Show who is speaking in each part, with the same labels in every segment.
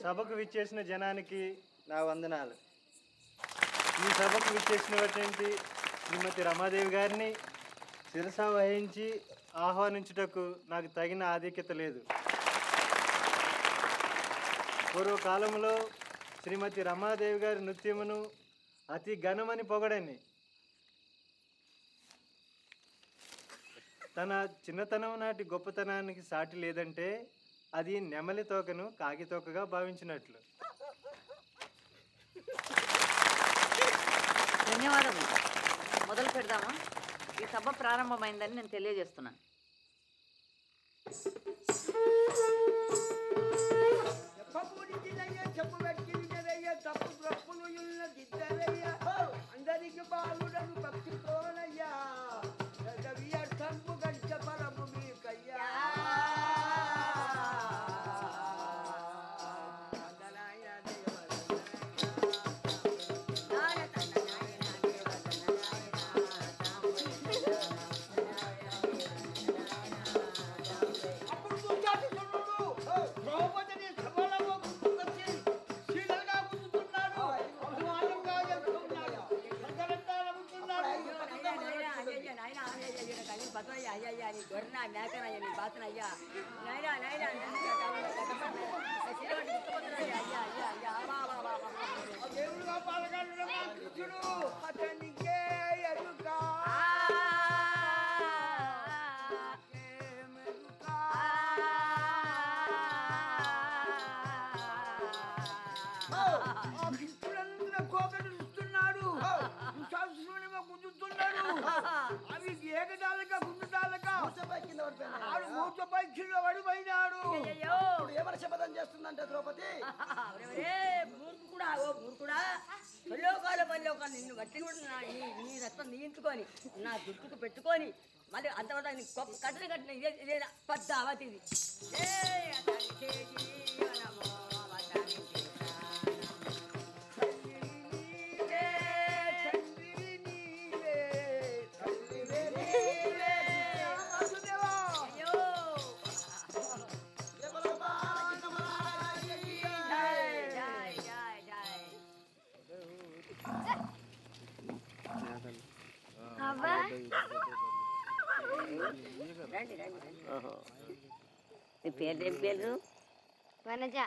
Speaker 1: సభకు విచ్చేసిన జనానికి నా వందనాలు. ఈ సభకు విచ్చేసినటువంటి శ్రీమతి రమాదేవి గారిని శిరస వహించి ఆహ్వానించుటకు నాకు తగిన ఆధిక్యత లేదు. పూర్వకాలంలో శ్రీమతి రమాదేవి గారి నృత్యమును అతి ఘనమని పొగడని, తన చిన్నతనం నాటి గొప్పతనానికి సాటి లేదంటే అది నెమలి తోకను కాకి తోకగా భావించినట్లు.
Speaker 2: ధన్యవాదములు. మొదలు పెడదామా? ఈ సభ ప్రారంభమైందని నేను తెలియజేస్తున్నాను.
Speaker 3: అందరికి బాలుడను పక్షితోనయ్యా పరము మీకయ్యా దేవుడుగా పాల్గొనడం అతనికే ఎరుక కోకటి చూస్తున్నాడు, గుంజుతున్నాడు. అవి ఏకదాలక గుంజుదాలక ఆడు మూచపై కింద పడిపోయినాడు.
Speaker 4: ఎవరు శపథం చేస్తుందంటే ద్రౌపది
Speaker 5: మూర్ఖుడా, ఓ మూర్ఖుడా, పల్లోకాలు నిన్ను బట్టి కూడా నీ రక్తం నీయించుకొని నా దుట్టుకు పెట్టుకొని మళ్ళీ అంతవరకు కట్టిన కట్టిన ఇదే పెద్ద అవతిది.
Speaker 2: నీ పేరు ఏం పేరు?
Speaker 6: వనజ.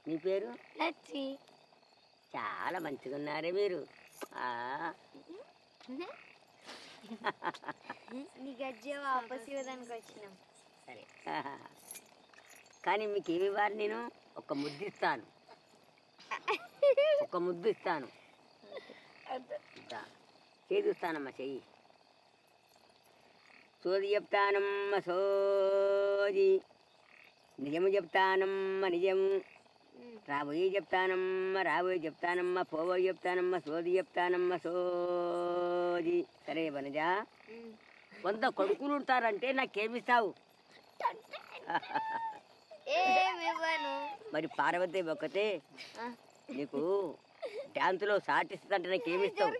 Speaker 2: నీ పేరు?
Speaker 6: లచ్చి.
Speaker 2: చాలా మంచిగా ఉన్నారే మీరు.
Speaker 6: నీ గజ్జే వాపస్ ఇవ్వడానికి వచ్చినాం.
Speaker 2: సరే, కానీ మీకు ఏమి ఇవ్వాలి? నేను ఒక ముద్దు ఇస్తాను, ఒక ముద్దు ఇస్తాను. చేదుస్తానమ్మా, చెయ్యి. సోది చెప్తానమ్మ సోది, నిజము చెప్తానమ్మ నిజము, రాబోయే చెప్తానమ్మ రాబోయే చెప్తానమ్మ, పోబోయే చెప్తానమ్మ, సోది చెప్తానమ్మ సోది. సరే వనజ, 100 కొడుకులు ఉంటారంటే నాకేమిస్తావు? మరి పార్వతి ఒక్కతే నీకు డ్యాన్సులో సాటిస్తుందంటే నాకేమిస్తావు?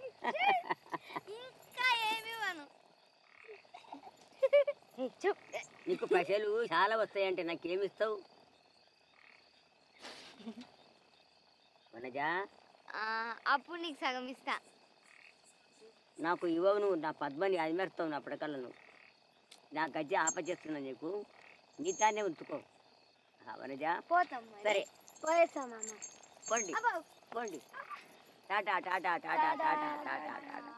Speaker 2: నీకు పైసలు చాలా వస్తాయంటే నాకేమిస్తావు వనజ?
Speaker 6: అప్పుడు నీకు సగం ఇస్తా.
Speaker 2: నాకు ఇవ్వవు నువ్వు, నా పద్మని అదిమేస్తావు నా పడకల్లో. నువ్వు నా గజ్జి ఆపచేస్తున్నా, నీకు నీతానే ఉంచుకో వనజ.
Speaker 6: పోతాం.
Speaker 2: సరే
Speaker 6: పోయేస్తాం.
Speaker 2: పోండి పోండి. Tata Tata Tata Tata Tata Tata.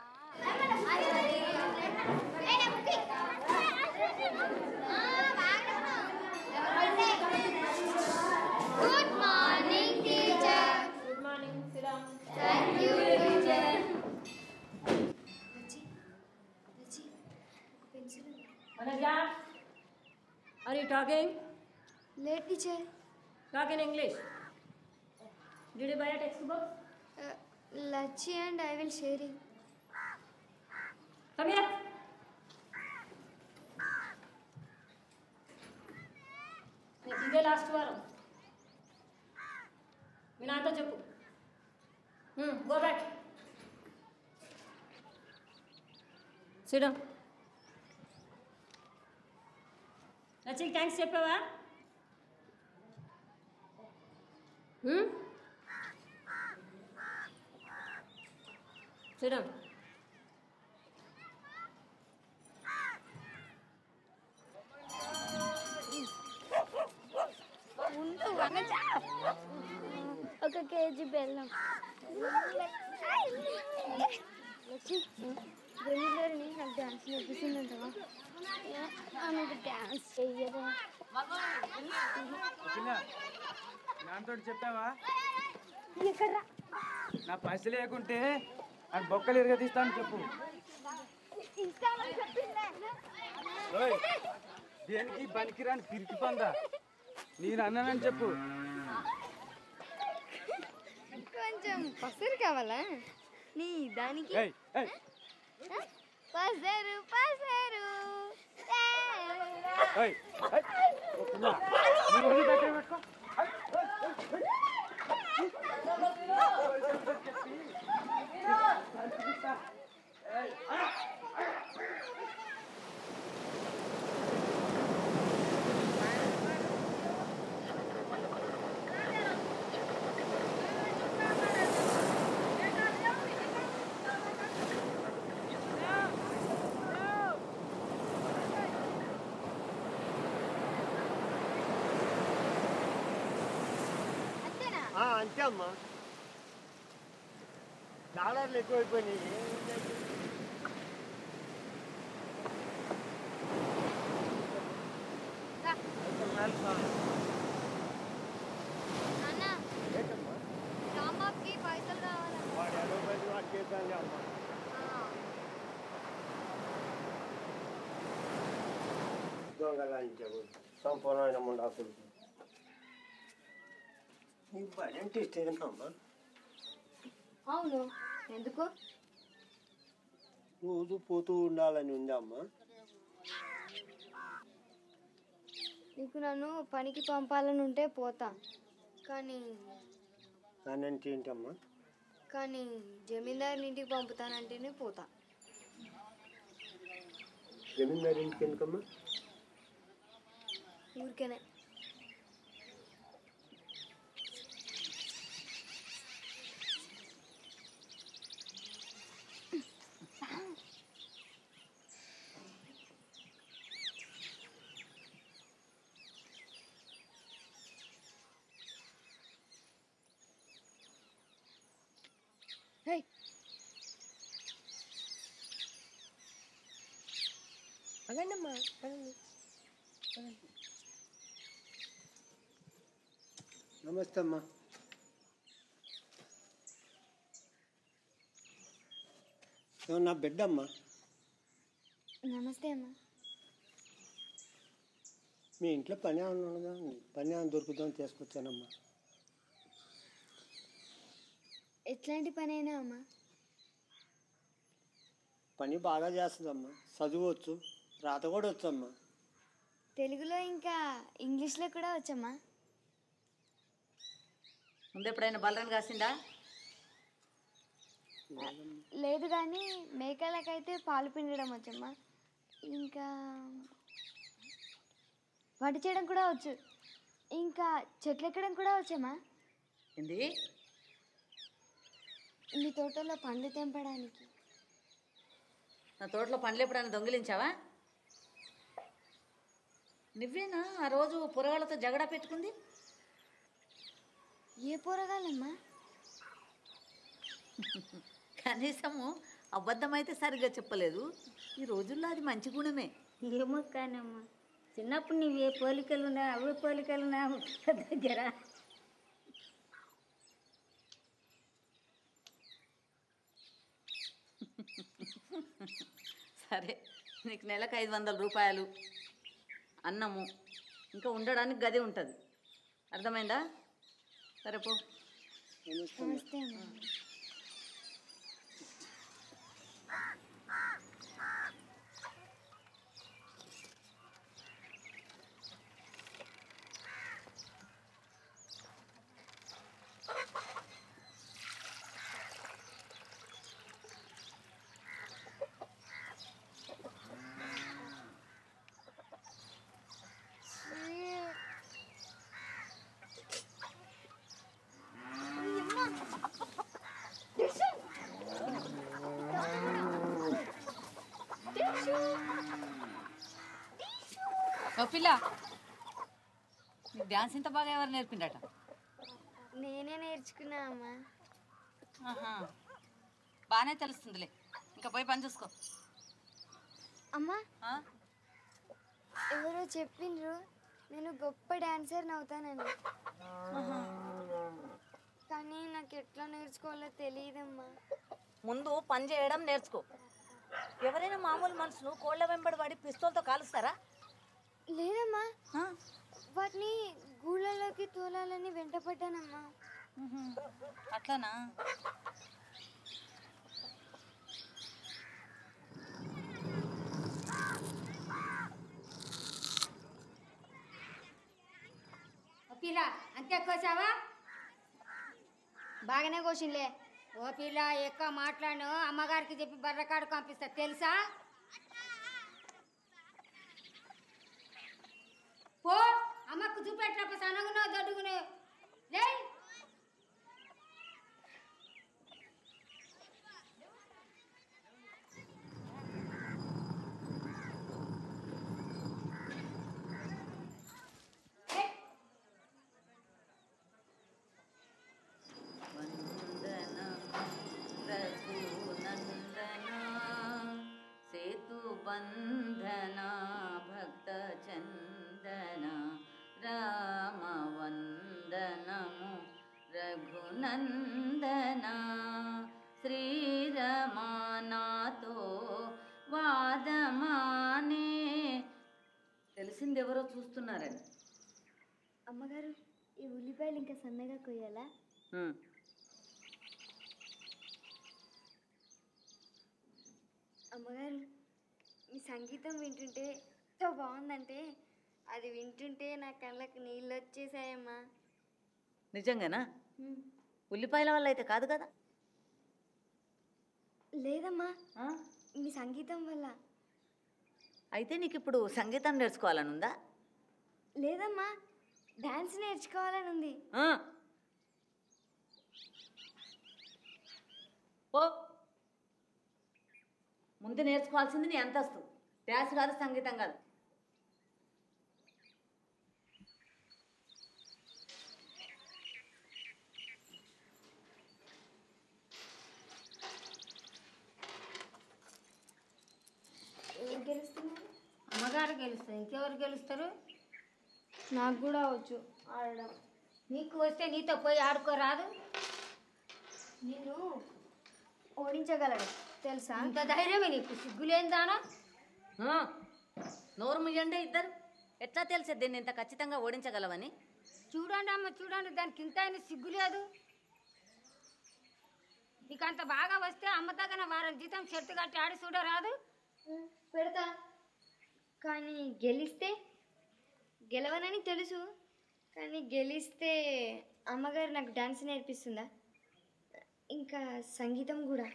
Speaker 6: Good morning teacher.
Speaker 7: Good morning. SIT down.
Speaker 6: Thank you teacher.
Speaker 7: Vanaja, are you talking?
Speaker 6: Late teacher.
Speaker 7: Talk in English. Did you buy a textbook?
Speaker 6: Lachi and I will share it.
Speaker 7: Come here. ఇదే last వారం. మీ నాతో చెప్పు. Go back. Sit down. లచ్చికి thanks చెప్పావా? చూడం
Speaker 6: ఒక KG బెల్లం. వచ్చి వెళ్ళిని నాకు డ్యాన్స్ నేర్పిస్తుందంటవా? నాకు డ్యాన్స్ చెయ్యదా?
Speaker 3: నాతో చెప్పావా?
Speaker 6: ఎక్కడ
Speaker 3: నా పైసలు లేకుంటే అది బొక్కలు ఇరగదీస్తాను చెప్పు. ఓయ్, దేనికి పనికిరాని పిరికి పందా, నేను అన్నానని చెప్పు.
Speaker 6: కొంచెం పసరు కావాలా నీ దానికి?
Speaker 3: ఏయ్, ఏయ్.
Speaker 6: పసరు పసరు
Speaker 3: ఏయ్, ఏయ్. ఓ పిల్ల, నీ ఒళ్ళు దగ్గర పెట్టుకో.
Speaker 1: అంతే అమ్మా, డాలర్లు ఎక్కువైపోయినాయి.
Speaker 6: అన్న రామాకి పైసలు కావాలన్న.
Speaker 1: వాడు ఎలా పైసలు వాడు చేద్దాంలే అమ్మా. దొంగలాంచావు సంపూర్ణమైన ముండాకులు. నీకు బడి అంటే ఇష్టమేనమ్మా?
Speaker 6: అవును, ఎందుకు?
Speaker 1: రోజు పోతూ ఉండాలని ఉందా అమ్మా?
Speaker 6: నీకు నన్ను పనికి పంపాలని ఉంటే పోతా, కానీ
Speaker 1: అంటే ఏంటమ్మా?
Speaker 6: కానీ జమీందారుని ఇంటికి పంపుతానంటేనే పోతా.
Speaker 1: జమీందారు ఇంటికి ఎందుకమ్మా?
Speaker 6: ఊరికేనే. అగండమ్మా,
Speaker 1: నమస్తే అమ్మా. నా బిడ్డ అమ్మా.
Speaker 6: నమస్తే అమ్మా.
Speaker 1: మీ ఇంట్లో పని ఏమన్నా ఉన్నదా? పని ఏమైనా దొరుకుతుందని తీసుకొచ్చానమ్మా.
Speaker 6: ఎట్లాంటి పని అయినా అమ్మా?
Speaker 1: పని బాగా చేస్తుందమ్మా, చదువువచ్చు, రాత కూడా వచ్చమ్మా.
Speaker 6: తెలుగులో ఇంకా ఇంగ్లీష్లో కూడా వచ్చమ్మా.
Speaker 7: ముందు ఎప్పుడైనా బలరన్ కాసిందా?
Speaker 6: లేదు, కానీ మేకలకైతే పాలు పిండడం వచ్చమ్మా. ఇంకా వంట చేయడం కూడా వచ్చు. ఇంకా చెట్లు ఎక్కడం కూడా వచ్చమ్మా.
Speaker 7: ఏంది?
Speaker 6: మీ తోటలో పండ్లు తెంపడానికి.
Speaker 7: నా తోటలో పండ్లు ఎప్పుడైనా దొంగిలించావా? నువ్వేనా ఆ రోజు పొరగాళ్ళతో జగడా పెట్టుకుంది?
Speaker 6: ఏ పోరగాలమ్మా?
Speaker 7: కనీసము అబద్ధం అయితే సరిగ్గా చెప్పలేదు. ఈ రోజుల్లో అది మంచి గుణమే.
Speaker 8: ఏమో కానమ్మా, చిన్నప్పుడు నీవు ఏ పోలికలు ఉన్నా అవే పోలికలు ఉన్నా దగ్గర.
Speaker 7: సరే, నీకు నెలకు 500 రూపాయలు, అన్నము, ఇంకా ఉండడానికి గది ఉంటుంది. అర్థమైందా? సరే పో.
Speaker 6: నమస్తే అమ్మా.
Speaker 7: ఓ పిల్ల, నీకు డ్యాన్స్ ఇంత బాగా ఎవరు నేర్పిండట?
Speaker 6: నేనే నేర్చుకున్నా అమ్మా.
Speaker 7: ఆహా, బాగానే తెలుస్తుందిలే. ఇంకా పోయి పని చూసుకో.
Speaker 6: అమ్మా
Speaker 7: ఆ?
Speaker 6: ఎవరో చెప్పిండ్రు నేను గొప్ప డాన్సర్ని అవుతానని. కానీ నాకు ఎట్లా నేర్చుకోవాలో తెలియదమ్మా.
Speaker 7: ముందు పని చేయడం నేర్చుకో. ఎవరైనా మామూలు మనుషులు కోళ్ళ వెంబడి పడి పిస్తోల్తో కాలుస్తారా?
Speaker 6: లేదమ్మా,
Speaker 7: ఆ?
Speaker 6: వాటిని గూళ్ళలోకి తోలాలని వెంటపడ్డానమ్మా.
Speaker 7: అట్లానా?
Speaker 8: పిల్ల అంతే కోసావా?
Speaker 6: బాగానే కోసిండ్లే.
Speaker 8: ఓ పిల్ల ఎక్కువ మాట్లాడు, అమ్మగారికి చెప్పి బర్రకాడు పంపిస్తా తెలుసా? పో అమ్మకు చూపెట్టినప్పుడు సనగునో దొడ్డుగునో లే.
Speaker 7: సేతుబంధన భక్త చందన రామ వందనము రఘునందన శ్రీరమానాతో వాదమానే. తెలిసిందెవరో చూస్తున్నారని.
Speaker 6: అమ్మగారు, ఈ ఉల్లిపాయలు ఇంకా సన్నగా కొయ్యాలా? అమ్మగారు, మీ సంగీతం వింటుంటే ఎంత బాగుందంటే అది వింటుంటే నా కళ్ళకు నీళ్ళు వచ్చేసాయమ్మా.
Speaker 7: నిజంగానా? ఉల్లిపాయల వల్ల అయితే కాదు కదా?
Speaker 6: లేదమ్మా, మీ సంగీతం వల్ల.
Speaker 7: అయితే నీకు ఇప్పుడు సంగీతం నేర్చుకోవాలనుందా?
Speaker 6: లేదమ్మా, డాన్స్ నేర్చుకోవాలని ఉంది.
Speaker 7: ఓ, ముందు నేర్చుకోవాల్సింది నీ అంతస్తు. డ్యాన్స్ కాదు, సంగీతం కాదు.
Speaker 6: ఏం గెలుస్తున్నారు?
Speaker 8: అమ్మగారు గెలుస్తారు, ఇంకెవరు గెలుస్తారు?
Speaker 6: నాకు కూడా వచ్చు ఆడడం.
Speaker 8: నీకు వస్తే నీతో పోయి ఆడుకోరాదు?
Speaker 6: నేను ఓడించగలను తెలుసా?
Speaker 8: అంత ధైర్యమే నీకు? సిగ్గులేందానా?
Speaker 7: నోరు ముయ్యండి ఇద్దరు. ఎట్లా తెలిసే దీన్ని ఇంత ఖచ్చితంగా ఓడించగలవని?
Speaker 8: చూడండి అమ్మ చూడండి, దానికి ఇంత అయినా సిగ్గు లేదు. నీకు అంత బాగా వస్తే అమ్మ తగ్గన వారం జీతం షర్టు కట్టి ఆడి చూడరాదు?
Speaker 6: పెడతా, కానీ గెలవనని తెలుసు. కానీ గెలిస్తే అమ్మగారు నాకు డాన్స్ నేర్పిస్తుందా, ఇంకా సంగీతం కూడా.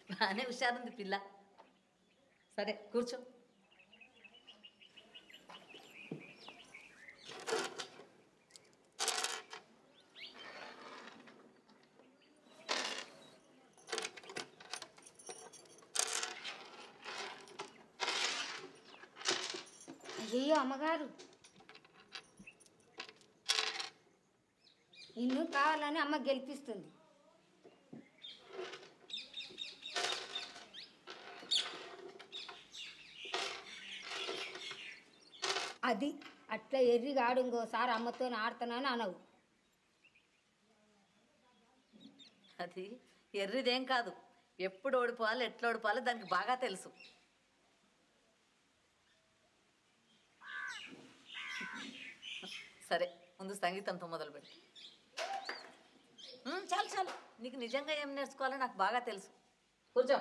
Speaker 7: బాగానే హుషారుంది పిల్ల. సరే కూర్చో.
Speaker 8: అయ్యో అమ్మగారు, నిన్ను కావాలని అమ్మ గెలిపిస్తుంది. అది అట్లా ఎర్రిగా ఆడు, ఇంకోసారి అమ్మతో ఆడుతున్నాను అనవు.
Speaker 7: అది ఎర్రిదేం కాదు. ఎప్పుడు ఓడిపోవాలి, ఎట్లా ఓడిపోవాలో దానికి బాగా తెలుసు. సరే, ముందు సంగీతంతో మొదలు పెట్టి. చాలు చాలు, నీకు నిజంగా ఏం నేర్చుకోవాలో నాకు బాగా తెలుసు. కూర్చో.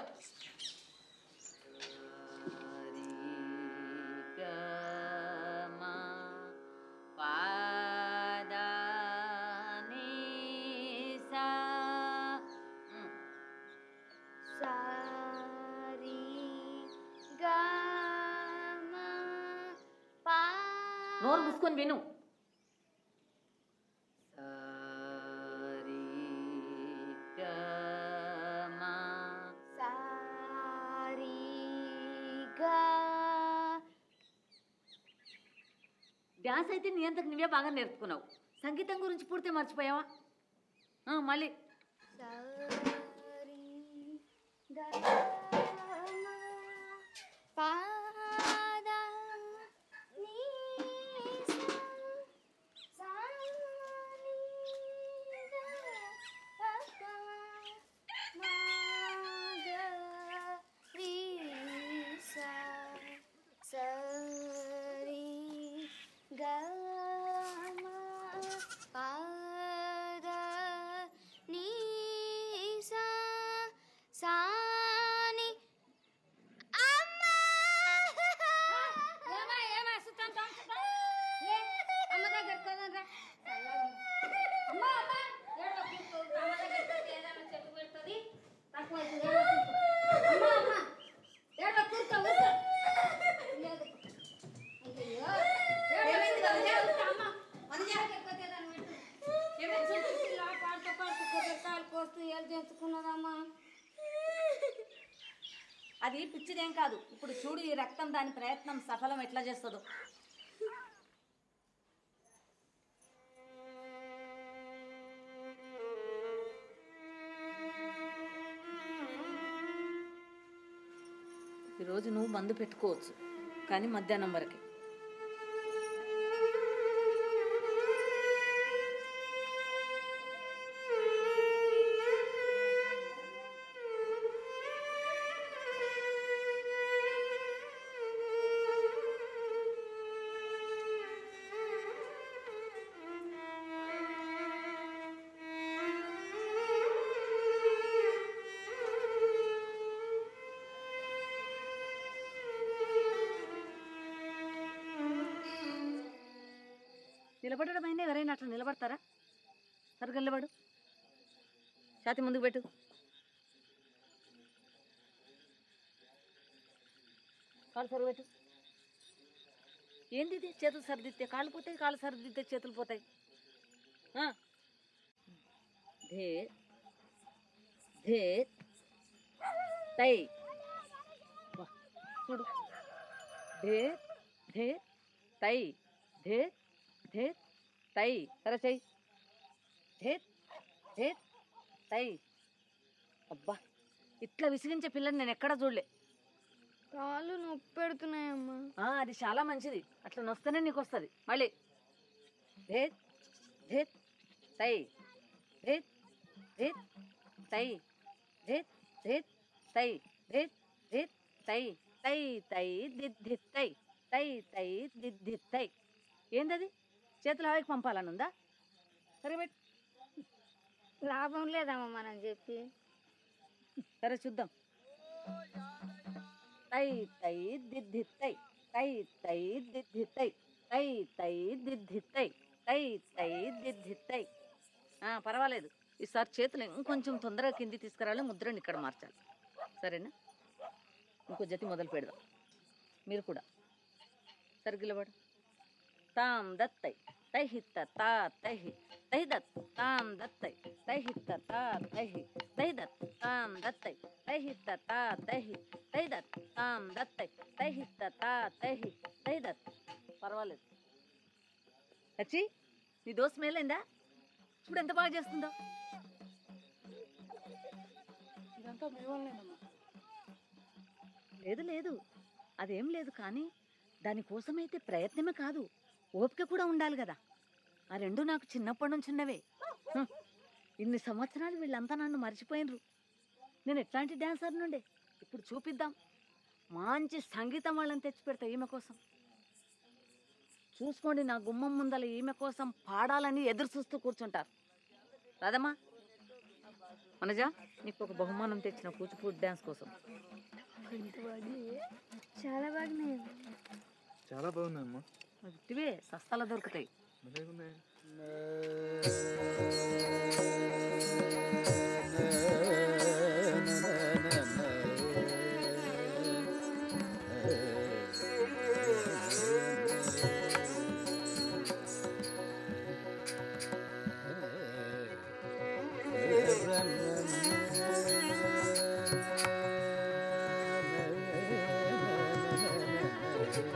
Speaker 7: నోరు మూసుకొని విను.
Speaker 6: సారీ గా
Speaker 7: డ్యాన్స్ అయితే నీ అంతకు నువ్వే బాగా నేర్చుకున్నావు. సంగీతం గురించి పూర్తి మర్చిపోయావా? మళ్ళీ
Speaker 6: సారీ గా పాద నీ సా నీ గా పా మా గా రీ సా సరి గా మా పాద నీ సా సా ని అమ్మా
Speaker 8: అమ్మ దగ్గర కదరా అమ్మ అమ్మ ఏడవ కూర్చో అమ్మ దగ్గర ఏదైనా చెప్పు పెడుతుంది తక్కువ అవుతుంది అమ్మ అమ్మ ఏడవ కూర్చో లేదు అయ్యో అమ్మ మన జాగ్రత్త ఏదైనా పెట్టు పాడుతూ పాడుతూ కొబ్బరికాయలు కోస్తూ ఏళ్ళు తెచ్చుకున్నదమ్మా.
Speaker 7: అది పిచ్చిదేం కాదు. ఇప్పుడు చూడు ఈ రక్తం దాని ప్రయత్నం సఫలం ఎట్లా చేస్తుందో. ఈరోజు నువ్వు మందు పెట్టుకోవచ్చు, కానీ మధ్యాహ్నం వరకే. నిలబడడం అయినా ఎవరైనా అట్లా నిలబడతారా? సరిగ్గా నిలబడు, ఛాతి ముందుకు పెట్టు. కాళ్ళు సరుగు పెట్టు. ఏంది ఇది? చేతులు సరిదిద్దే కాళ్ళు పోతాయి, కాళ్ళు సరిదిద్దే చేతులు పోతాయి. ధే ధే తై చూడు. ధే ధే తై ధే ధే తై సరే చెయ్యి. ధే ధే తై. అబ్బా, ఇట్లా విసిగించే పిల్లని నేను ఎక్కడా చూడలే.
Speaker 6: కాళ్ళు నొప్పి పెడుతున్నాయమ్మా.
Speaker 7: అది చాలా మంచిది, అట్లా నొస్తేనే నీకు వస్తుంది. మళ్ళీ ధే ధే తై ధే ధే తై ధే ధే తై ధే ధే తై తై తై దిద్ధి తై తై తై దిద్ధి తై. ఏందది? చేతులు హవాయికి పంపాలని ఉందా? సరే పెట్టు.
Speaker 8: లాభం లేదమ్మా మనం చెప్పి.
Speaker 7: సరే చూద్దాం. తై తై దిద్ధి తై తై తై దిద్ధి తై తై తై దిద్ధి తై తై తై దిద్ధి తై. పర్వాలేదు, ఈసారి చేతులు ఇంకొంచెం తొందరగా కింది తీసుకురావాలి, ముద్రని ఇక్కడ మార్చాలి. సరేనా? ఇంకో జతి మొదలు పెడదాం. మీరు కూడా సరిగిలబడు. తాం దత్తై తైహిత్త తా తైహి తైదత్ తాం దత్తై తైహిత్త తా తైహి తైదత్ తాం దత్తై తైహిత్త తా తైహి తైదత్ తాం దత్తై తైహిత్త తా తైహి తైదత్. పర్వాలేదు. వచ్చి నీ దోశ మేలైందా? చూడు ఎంత బాగా చేస్తుందో.
Speaker 3: ఇదంతా మీ వల్లనేనమ్మా.
Speaker 7: లేదు లేదు, అదేం లేదు, కానీ దానికోసమైతే ప్రయత్నమే కాదు, ఓపిక కూడా ఉండాలి కదా. ఆ రెండు నాకు చిన్నప్పటి నుంచి ఉన్నవే. ఇన్ని సంవత్సరాలు వీళ్ళంతా నన్ను మర్చిపోయినరు. నేను ఎట్లాంటి డ్యాన్సర్ నుండే. ఇప్పుడు చూపిద్దాం. మంచి సంగీతం వాళ్ళని తెచ్చి పెడతా ఈమె కోసం. చూసుకోండి, నా గుమ్మం ముందల ఈమె కోసం పాడాలని ఎదురు చూస్తూ కూర్చుంటారు. రాదమ్మా, మనజా, నీకు ఒక బహుమానం తెచ్చిన కూచిపూడి డ్యాన్స్ కోసం.
Speaker 6: చాలా బాగున్నాయి.
Speaker 1: చాలా బాగున్నాయమ్మా.
Speaker 7: ఇవే సస్తాలో దొరుకుతాయి.
Speaker 9: తంకడ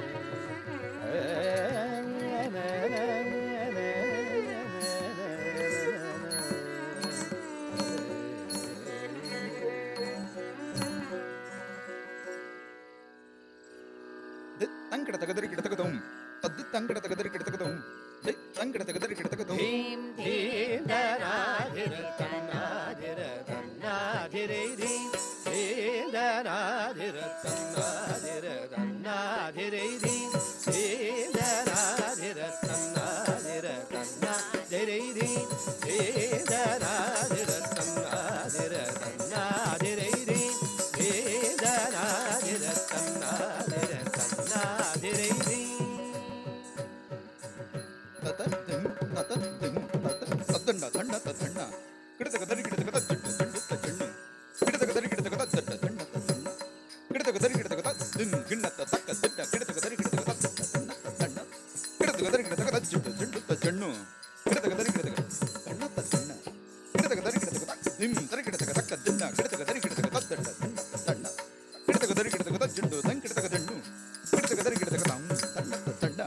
Speaker 9: తగదరి కిడతగదం తద్ది తంకడ తగదరి కిడతగదం తంకడ తగదరి కిడతగదం
Speaker 10: ధీం ధీం దనాధిర తన్నాధిర తన్నాధిరే ధీం ధీం దనాధిర తన్నాధిర తన్నాధిరే ధీం ధీం దనాధిర తన్నాధిర తన్నాధిరే ధీం ధీం దనాధిర తన్నాధిర తన్నాధిరే ధీం ధీం దనాధిర తన్నాధిర తన్నాధిరే ధీం
Speaker 9: తద్దండ దండ తద్దండ కిడతగదరి కిడతగద జడ్డు జడ్డు తజన్ను కిడతగదరి కిడతగద జడ్డ దండ తజన్ను కిడతగదరి కిడతగద దిన్ గిన్నత తక్క దిడ్డ కిడతగదరి కిడతగద దండ తజన్ను కిడతగదరి కిడతగద జడ్డు జడ్డు తజన్ను కిడతగదరి కిడతగద దండ తజన్ను కిడతగదరి కిడతగద దిన్ దరి కిడతగద తక్క దిడ్డ కిడతగదరి కిడతగద దండ దండ కిడతగదరి కిడతగద జడ్డు దం కిడతగ జన్ను కిడతగదరి కిడతగద దండ తజన్ను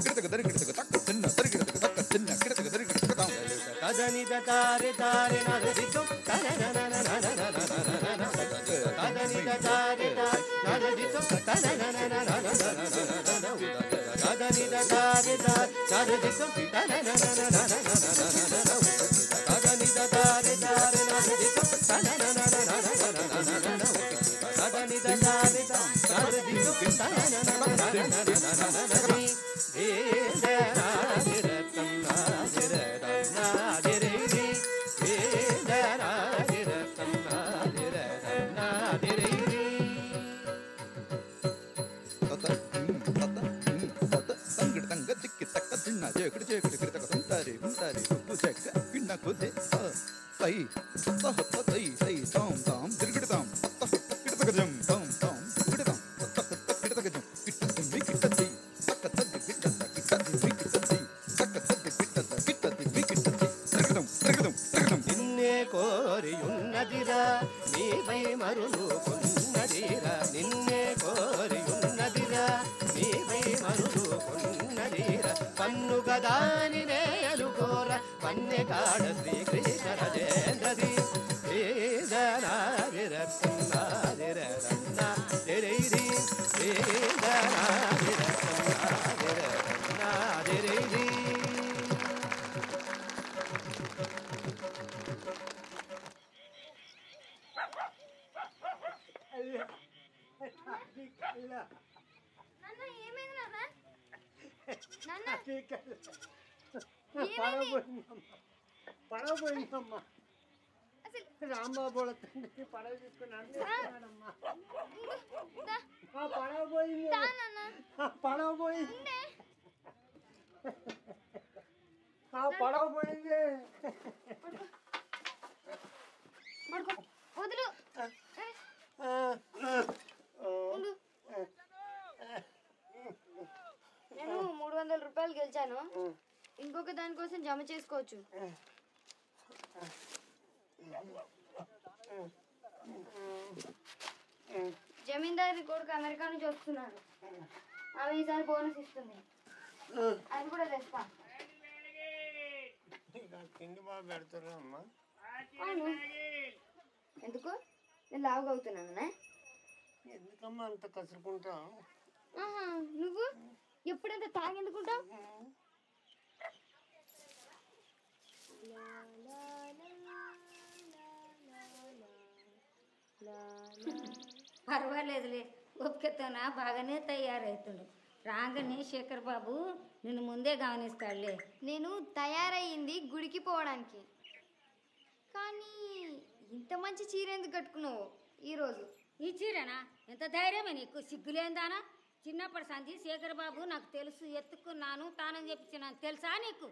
Speaker 9: కిడతగదరి కిడతగద తక్క దిన్న దరి కిడతగద తక్క దిన్న కిడతగదరి కిడతగద
Speaker 10: కదని తారే తారే నరదితో కదని తారే నరదితో కదని తారే నరదితో కదని తారే తారే నరదితో కదని తారే నిన్నే కోరియున్నదిరా నీపై మరులు కొన్నదిరా నిన్నే కోరియున్నదిరా నీపై మరులు కొన్నదిరా పన్ను గదాని నేలుకోర పన్నె కాడ శ్రీకృష్ణ రాజేంద్రది
Speaker 6: నాన్న ఏమైంది నాన్న? నాన్న
Speaker 1: పడవ పోయిందమ్మా.
Speaker 6: అసలు
Speaker 1: రాంబాబు వాళ్ళ తండ్రి పడవ తీసుకుని అమ్మా
Speaker 6: దా,
Speaker 1: పడవ పోయింది.
Speaker 6: దా నాన్న.
Speaker 1: పడవ పోయింది.
Speaker 6: ఉండే.
Speaker 1: పడవ పోయింది.
Speaker 6: పడుకో. వదులు. ఉండు. నేను 300 రూపాయలు గెలిచాను. ఇంకొక దానికోసం జమ చేసుకోవచ్చు. జమీందారి కొడుకు అమెరికా నుంచి వస్తున్నాడు. ఆమె ఈసారి బోనస్ ఇస్తుంది. అది కూడా తెస్తా.
Speaker 1: తిండి బాగా పెడతారా అమ్మా?
Speaker 6: అవును. ఎందుకు? నేను లావుగా అవుతున్నానా?
Speaker 1: ఎందుకమ్మా అంత కసురుకుంటావు?
Speaker 6: నువ్వు ఎప్పుడంత తాగెందుకుంటావు?
Speaker 8: పర్వాలేదులే, ఓపికతోనా బాగానే తయారవుతుండు. రాగానే శేఖర్ బాబు నిన్ను ముందే గమనిస్తాడులే.
Speaker 6: నేను తయారయ్యింది గుడికి పోవడానికి. కానీ ఇంత మంచి చీర ఎందుకు కట్టుకున్నావు ఈరోజు?
Speaker 8: ఈ చీరనా? ఎంత ధైర్యమే నీకు? సిగ్గులేందానా? చిన్నప్పటి సంధి శేఖర్ బాబు నాకు తెలుసు, ఎత్తుకున్నాను, తానని చెప్పించినాను, తెలుసా నీకు?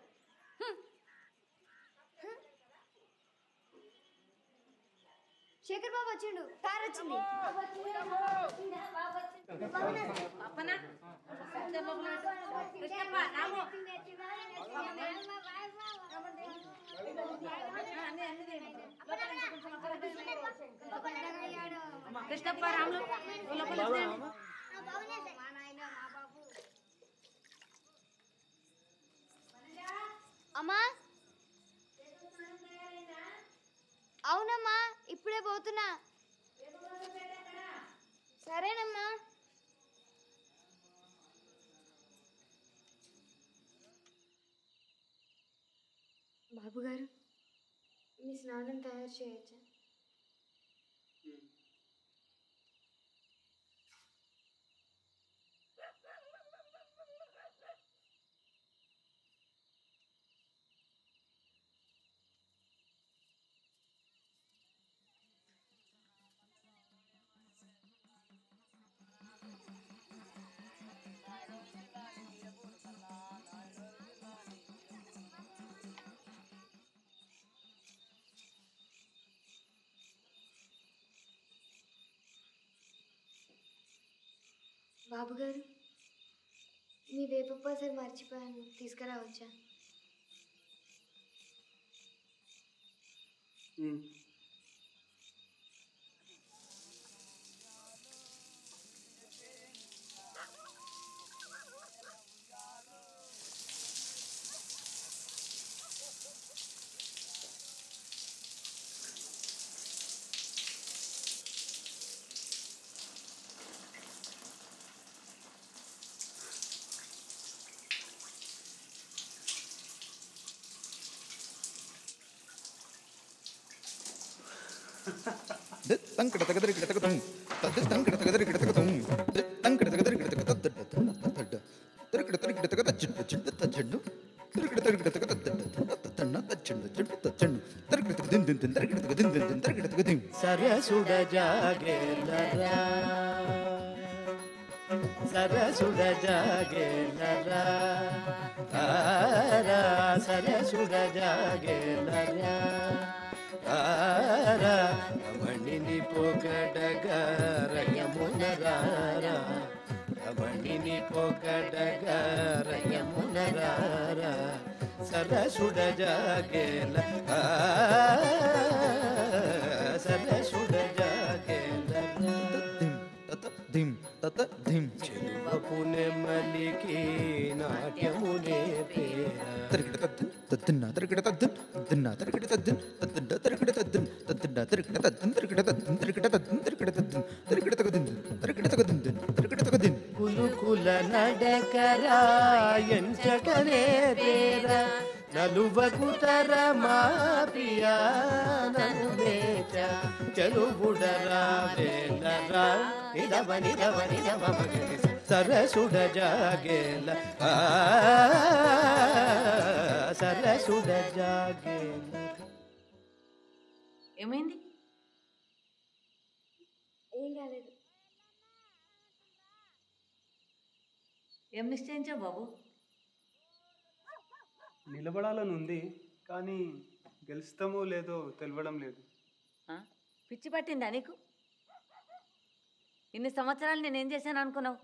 Speaker 6: శేఖర్ బాబు వచ్చిండు. కార్ వచ్చింది.
Speaker 8: కృష్ణప్ప రాములు
Speaker 6: బాబుగారు మీ స్నానం తయారు చేయొచ్చా? బాబుగారు మీ వేపపాసలు మర్చిపోయాను, తీసుకురావచ్చా?
Speaker 10: సరసుడ జాగేలరా సరసుడ జాగేలరా తారా సరసుడ జాగేలరా తారా రమణిని పొగడగారయమునరారా రమణిని పొగడగారయమునరారా సరసుడ జాగేల సరసుడ జాగేల చెరువపు నెమ్మలికి నాట్యమునే కులుకుల నడకరా ఎంచకనే రేరా నలువకు తర మా ప్రియా నలువేచ చలుబుడరా వేలరా నిదవ నిదవ నిదవ మగరి సరసుడ జాగేల సరసుడ జాగేల.
Speaker 7: ఏమైంది?
Speaker 6: ఏం కాలేదు.
Speaker 7: ఏం నిశ్చయించావు బాబు?
Speaker 1: నిలబడాలని ఉంది, కానీ గెలుస్తామో లేదో తెలియడం లేదు.
Speaker 7: పిచ్చి పట్టిందా నీకు? ఇన్ని సంవత్సరాలు నేనేం చేశాను అనుకున్నావు?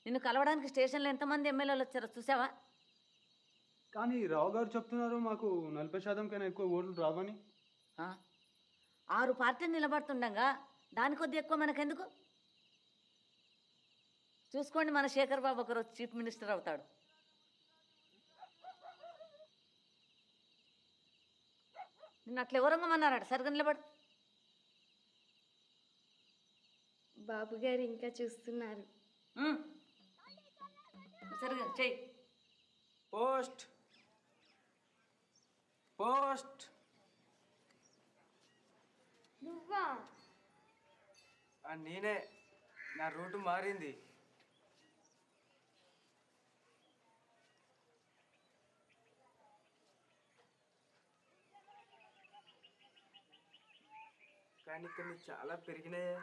Speaker 7: నిన్ను కలవడానికి స్టేషన్లో ఎంతమంది ఎమ్మెల్యేలు వచ్చారో చూసావా?
Speaker 1: కానీ రావు గారు చెప్తున్నారు మాకు 40% కన్నా ఎక్కువ ఓట్లు రావని.
Speaker 7: 6 పార్టీలు నిలబడుతుండగా దాని కొద్ది ఎక్కువ మనకెందుకు? చూసుకోండి, మన శేఖర్ బాబు ఒకరోజు చీఫ్ మినిస్టర్ అవుతాడు. నిన్ను అట్లా ఎవరంగమన్నారట? సరిగ్గా నిలబడు.
Speaker 6: బాబుగారు ఇంకా చూస్తున్నారు.
Speaker 7: సరిగ్గా చెయ్యి.
Speaker 3: Post post.
Speaker 6: నువ్వా?
Speaker 3: నేనే. నా రూటు మారింది. కానీ కొన్ని చాలా పెరిగినాయే.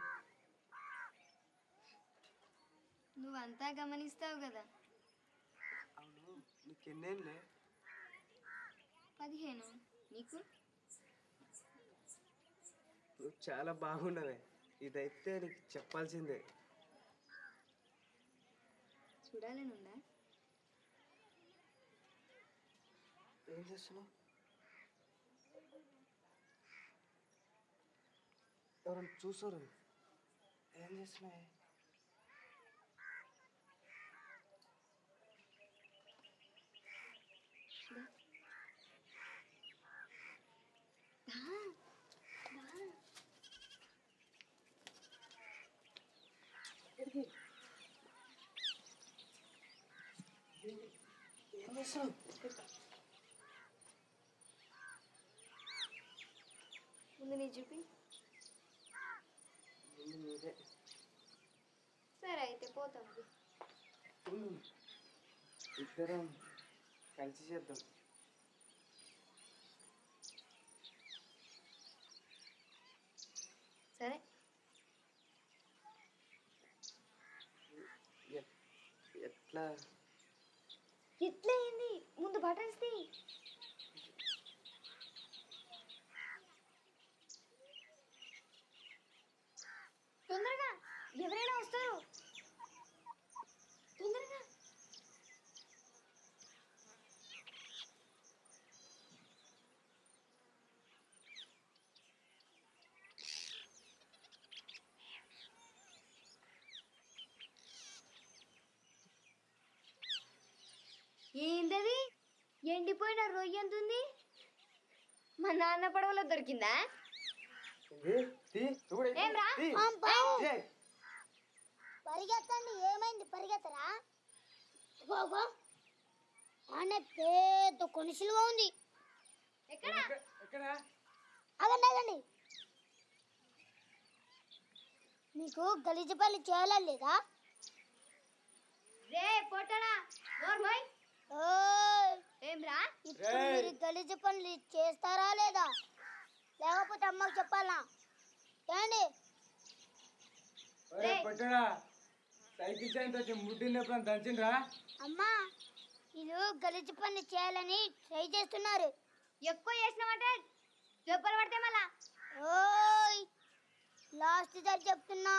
Speaker 6: నువ్వంతా గమనిస్తావు కదా.
Speaker 3: అవును, నీకెన్నేళ్ళే?
Speaker 6: 15. నీకు?
Speaker 3: నువ్వు చాలా బాగున్నవే. ఇదైతే నీకు చెప్పాల్సిందే.
Speaker 6: చూడాలనుందా?
Speaker 3: ఏం చేస్తున్నావు? ఎవరైనా చూసారు? ఏం చేస్తున్నావే? ఏం చేస్తున్నావు?
Speaker 6: చూపి.
Speaker 3: మీరే
Speaker 6: సరే అయితే పోతాం.
Speaker 3: ఇద్దరం కలిసి చేద్దాం.
Speaker 6: సరే
Speaker 3: ఎట్లా?
Speaker 6: ఎట్లా అయింది? ముందు బటన్స్ తీ. తొందరగా, ఎవరైనా వస్తారు. తొందరగా. ఏంటది? ఎండిపోయిన రొయ్య ఎంతుంది? మా నాన్న పడవలో దొరికిందా? ఏమ్రా?
Speaker 8: పరిగెత్తండి. ఏమైంది? పరిగెత్తరా? అనే పెద్ద కొనిసిలుగా ఉంది.
Speaker 6: ఎక్కడ?
Speaker 8: ఆగండి ఆగండి. నీకు గలీజ పనులు చేయాలా లేదా?
Speaker 6: రే పొట్టడా, నోర్మోయ్. ఏమ్రా?
Speaker 8: ఇప్పుడు మీరు గలీజ పనులు చేస్తారా లేదా? లేకపోతే అమ్మకు చెప్పాలా? ఏండి?
Speaker 3: సైకిల్ చైన్ తోటి ముడ్డిని ఎప్పుడైనా దంచిండ్రా?
Speaker 8: అమ్మా, వీళ్ళు గలీజ పనులు చేయాలని ట్రై చేస్తున్నారు.
Speaker 6: ఎక్కువ చేసినామంటే దెబ్బలు పడితే మళ్ళా.
Speaker 8: ఓయ్, లాస్ట్ సారి చెప్తున్నా.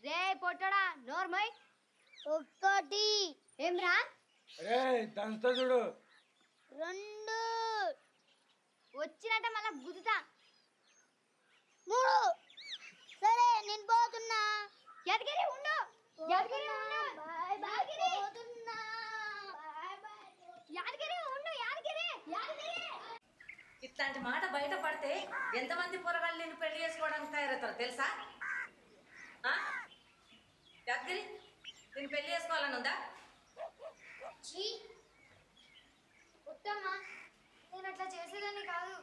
Speaker 6: రే పొట్టడా, నోర్మోయ్.
Speaker 8: ఒకటి.
Speaker 6: ఏమ్రా?
Speaker 3: దంచుతా చూడు.
Speaker 8: రెండు.
Speaker 6: వచ్చినట్ట మళ్ళా గుద్దుతా.
Speaker 8: మూడు. సరే నేను పోతున్నా.
Speaker 6: యాదగిరి ఉండు. యాదగిరి ఉండు. యాదగిరి. యాదగిరి ఉండు. యాదగిరి. యాదగిరి.
Speaker 7: ఇట్లాంటి మాట బయట పడితే ఎంతమంది పొరగాళ్ళు నిన్ను పెళ్లి చేసుకోవడానికి తయారవుతారు తెలుసా? యాదగిరి, నేను పెళ్లి చేసుకోవాలని ఉందా?
Speaker 6: ఉత్తమ్మా, నేను అట్లా చేసేదాన్ని కాదు.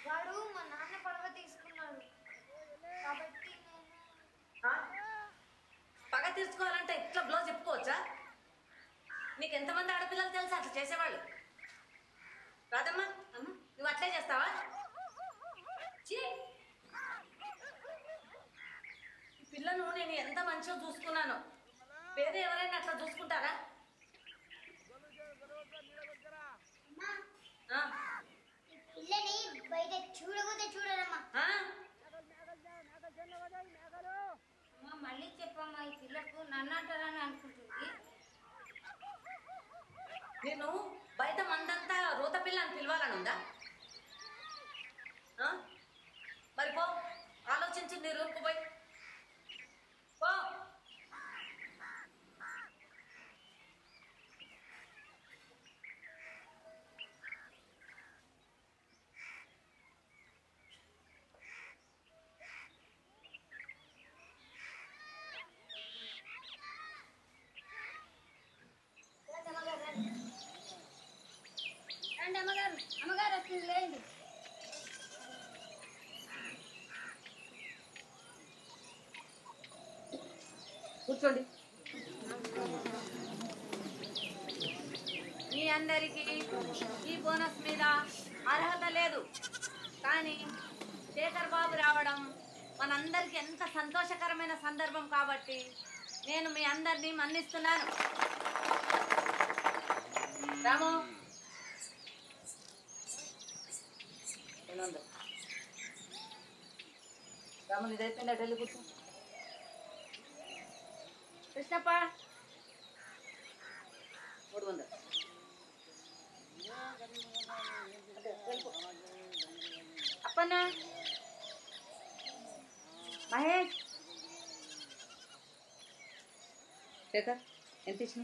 Speaker 6: వాడు మా నాన్న పడవ తీసుకున్నాడు కాబట్టి
Speaker 7: పగ తీర్చుకోవాలంటే ఇట్లా బ్లౌజ్ చెప్పుకోవచ్చా? నీకు ఎంతమంది ఆడపిల్లలు తెలుసా అట్లా చేసేవాళ్ళు? రాదమ్మా, నువ్వు అట్లే చేస్తావా? ఈ పిల్లను నేను ఎంత మంచిగా చూసుకున్నాను. వేరే ఎవరైనా అట్లా చూసుకుంటారా?
Speaker 8: పిల్లని బయట చూడకపోతే చూడరమ్మా. మళ్ళీ చెప్పమ్మా, ఈ పిల్లకు నన్ను అంటారని అనుకుంటుంది.
Speaker 7: నేను బయట మందంతా రోత పిల్ల అని పిలవాలని ఉందా? మరి పో, ఆలోచించి నీ రూమ్కు పోయి పో.
Speaker 8: రండి అమ్మగారు. అమ్మగారు వస్తుంది, లేండి.
Speaker 7: కూర్చోండి. మీ అందరికీ ఈ బోనస్ మీద అర్హత లేదు, కానీ శేఖర్ బాబు రావడం మనందరికీ ఎంత సంతోషకరమైన సందర్భం కాబట్టి నేను మీ అందరినీ మన్నిస్తున్నాను. రాము, రాము నీదైపోయింది, అటు వెళ్ళి కూర్చో. కృష్ణప్ప 300. అప్పన్న, మహేష్, శేఖర్ ఎంత ఇచ్చిన?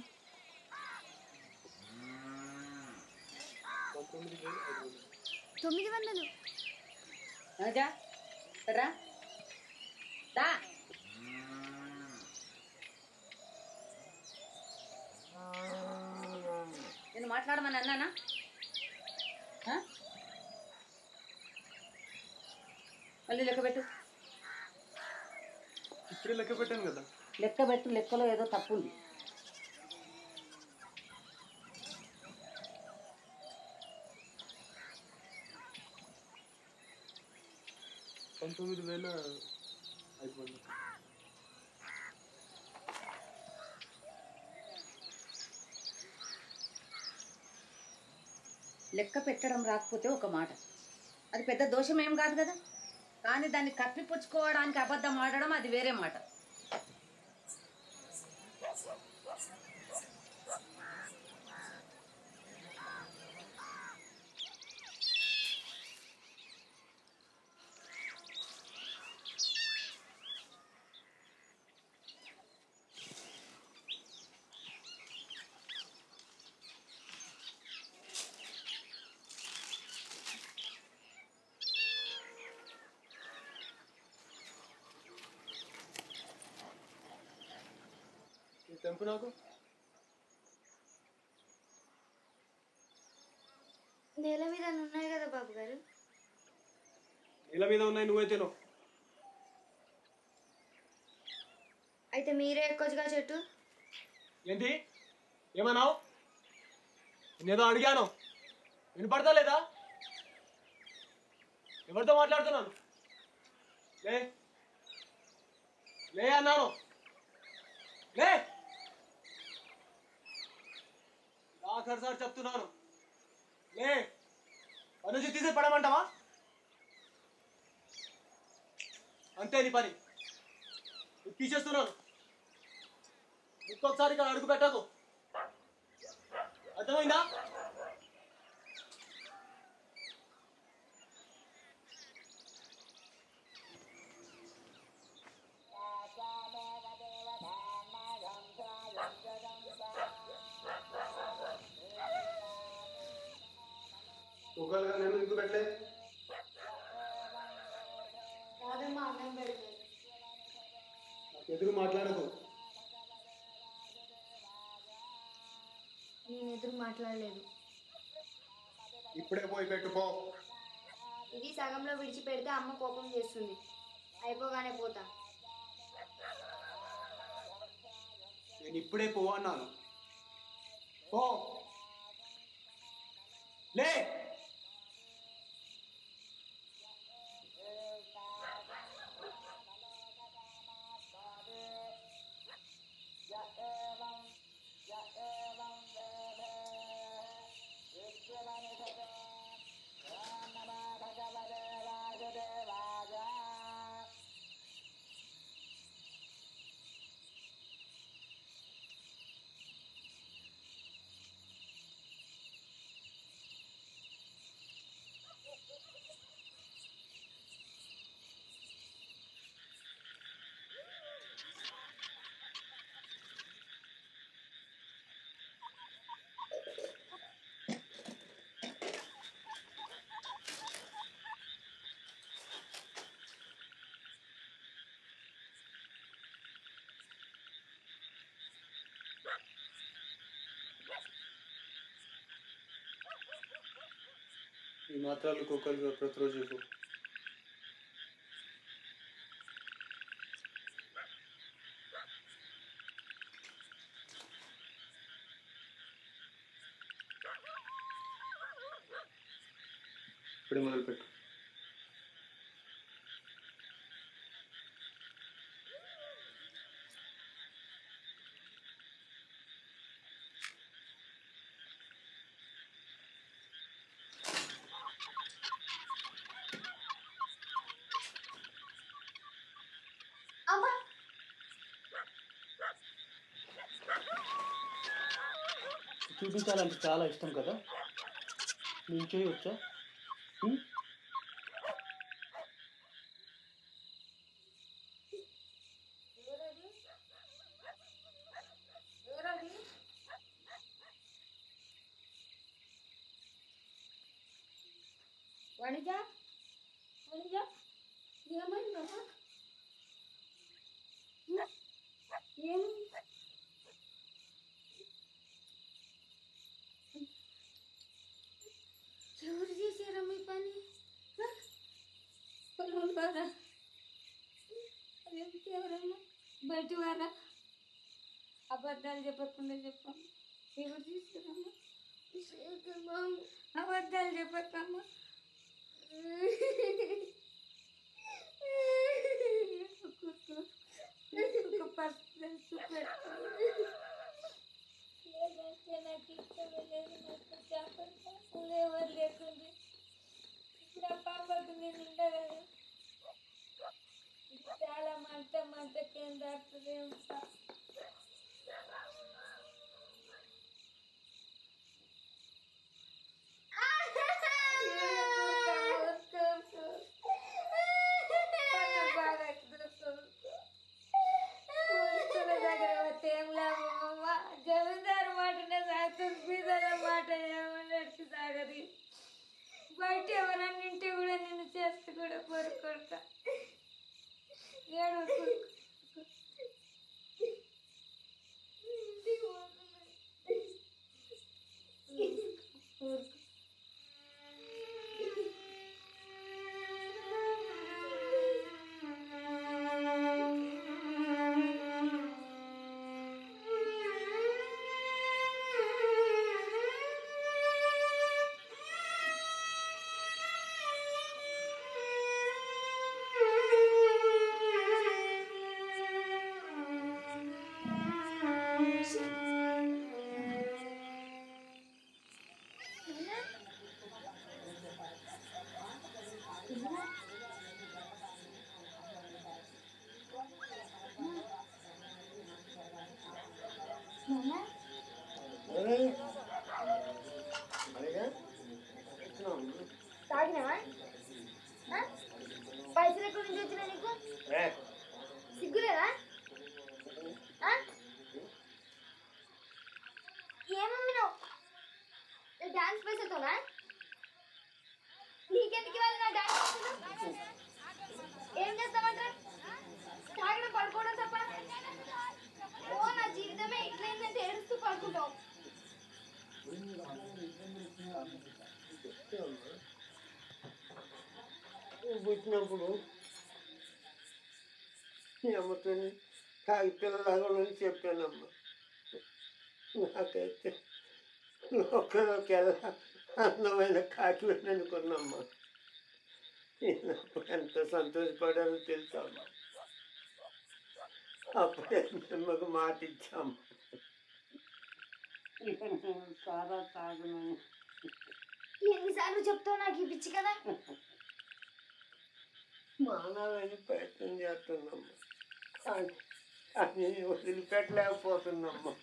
Speaker 6: 900.
Speaker 7: రా రా. నేను మాట్లాడమని అన్నానా? మళ్ళీ లెక్క పెట్టు.
Speaker 1: ఇప్పుడే లెక్క పెట్టాను కదా.
Speaker 7: లెక్క పెట్టు, లెక్కలో ఏదో తప్పు ఉంది.
Speaker 1: అయిపోయింది.
Speaker 7: లెక్క పెట్టడం రాకపోతే ఒక మాట, అది పెద్ద దోషం ఏం కాదు కదా. కానీ దాన్ని కప్పిపుచ్చుకోవడానికి అబద్ధం ఆడడం అది వేరే మాట.
Speaker 1: తెంపు నాకు.
Speaker 6: నేల మీద ఉన్నాయి కదా బాబు గారు.
Speaker 1: నేల మీద ఉన్నాయి, నువ్వైతేనో.
Speaker 6: అయితే మీరే ఎక్కొచ్చుగా చెట్టు.
Speaker 1: ఏంటి ఏమన్నావు? నేనేదో అడిగాను, వినపడతా లేదా? ఎవరితో మాట్లాడుతున్నాను? లే లే అన్నాను, లే. ఆఖరిసారి చెప్తున్నాను, లే. పని తీసి పడమంటావా? అంతే నీ పని. తీసేస్తున్నాను. ఇంకొకసారి ఇక్కడ అడుగు పెట్టకు, అర్థమైందా? ఒకవేళ నేను ఎందుకు పెట్టలే?
Speaker 6: కాదమ్మా, అన్నం పెడతాను.
Speaker 1: నాకు ఎదురు మాట్లాడకు.
Speaker 6: నేను ఎదురు మాట్లాడలేదు.
Speaker 1: ఇప్పుడే పోయి పెట్టుకో.
Speaker 6: ఇది సగంలో విడిచిపెడితే అమ్మ కోపం చేస్తుంది. అయిపోగానే పోతా.
Speaker 1: నేను ఇప్పుడే పో అన్నాను. పో, లే. ఈ మాత్రాలు కుక్కలు ప్రతిరోజు ఇవ్వు. ఇప్పుడే మొదలుపెట్టు.
Speaker 6: అమ్మా,
Speaker 1: చూపించాలంటే చాలా ఇష్టం కదా. నేను చేయవచ్చా?
Speaker 8: వణిజ వణిజ ఏమైందమ్మా? ఏమైంది? ఎవరు చేశారా మీ పని? పొలం ద్వారా ఎవరన్నా బయట వారా అబద్ధాలు చెప్పకుండా చెప్పమ్మా. ఎవరు తీసుకురమ్మా అబద్ధాలు చెప్పక్కమ్మా. లేదంటే నాకు ఇష్టమే లేదు. నాకు చేపలు ఎవరు లేకుండా నా పాపకు నేను ఉండగలను. చాలా మంట కింద జమీందారు మాటనే సాగుతుంది, బీదల మాట ఏమన్నట్టు సాగది. బయట ఎవరన్నింటి కూడా నిన్ను చేస్తే కూడా కోరుకుంటా.
Speaker 6: తాగినావా? పైసలు ఎక్కడి నుంచి వచ్చినా నీకు? సిగ్గులేదా? ఏమమ్మినావు? డాన్స్ పైసలతోనా? నీకెందుకు ఇవ్వాలి నా డాన్స్ పైసలు? ఏం చేస్తామంటారు? తాగడం పడుకోవడం తప్ప. ఓ నా జీవితమే ఇట్లయిందంటే ఏడుస్తూ పడుకుంటావు.
Speaker 10: పుట్టినప్పుడు అమ్మతో కాగి పిల్లలాగని చెప్పానమ్మా. నాకైతే ఒకరికెల్లా అందమైన కాకి అనుకున్నమ్మా. నేనప్పుడు ఎంత సంతోషపడాలో తెలుసమ్మా. అప్పుడే మాకు మాట ఇచ్చాము, ఇక నేను సారా తాగను.
Speaker 6: ఎన్నిసార్లు చెప్తావు నాకు ఈ పిచ్చి కదా?
Speaker 10: మానాలని ప్రయత్నం చేస్తున్నామ్మా, కానీ వదిలిపెట్టలేకపోతున్నామ్మా.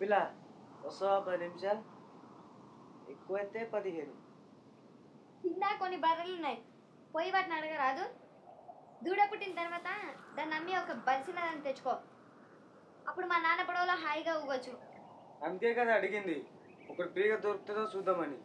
Speaker 3: పిల్ల వస్తావా 10 నిమిషాలు? ఎక్కువైతే 15.
Speaker 6: కింద కొన్ని బర్రెలు ఉన్నాయి, పోయి వాటిని అడగరాదు? దూడ పుట్టిన తర్వాత దాన్ని నమ్మి ఒక బలిసినదాన్ని తెచ్చుకో. అప్పుడు మా నాన్న పడవలో హాయిగా ఊగొచ్చు.
Speaker 3: అందుకే కదా అడిగింది, ఒకటి ఫ్రీగా దొరుకుతుందో చూద్దామని.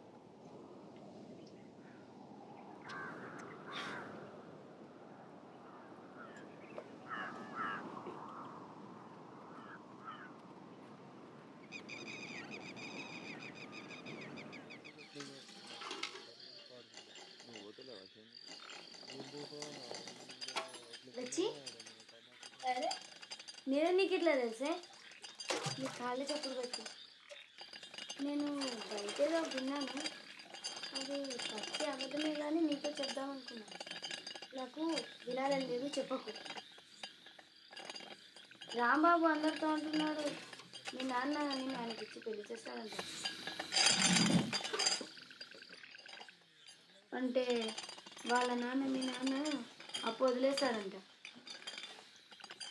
Speaker 6: వచ్చి అరే నేను నీకు ఇట్లా తెలుసే? నీ కాళ్ళు చప్పుడు పెట్టి నేను బయట ఏదో విన్నాను, అది పచ్చి అబద్ధమే కానీ నీతో చెప్దామనుకున్నాను. నాకు వినాలని లేదు, చెప్పకు. రాంబాబు అందరితో అంటున్నాడు మీ నాన్న నిన్ను ఆయనకిచ్చి పెళ్లి చేస్తాడంట. అంటే వాళ్ళ నాన్న మీ నాన్న అప్పు వదిలేస్తాడంట.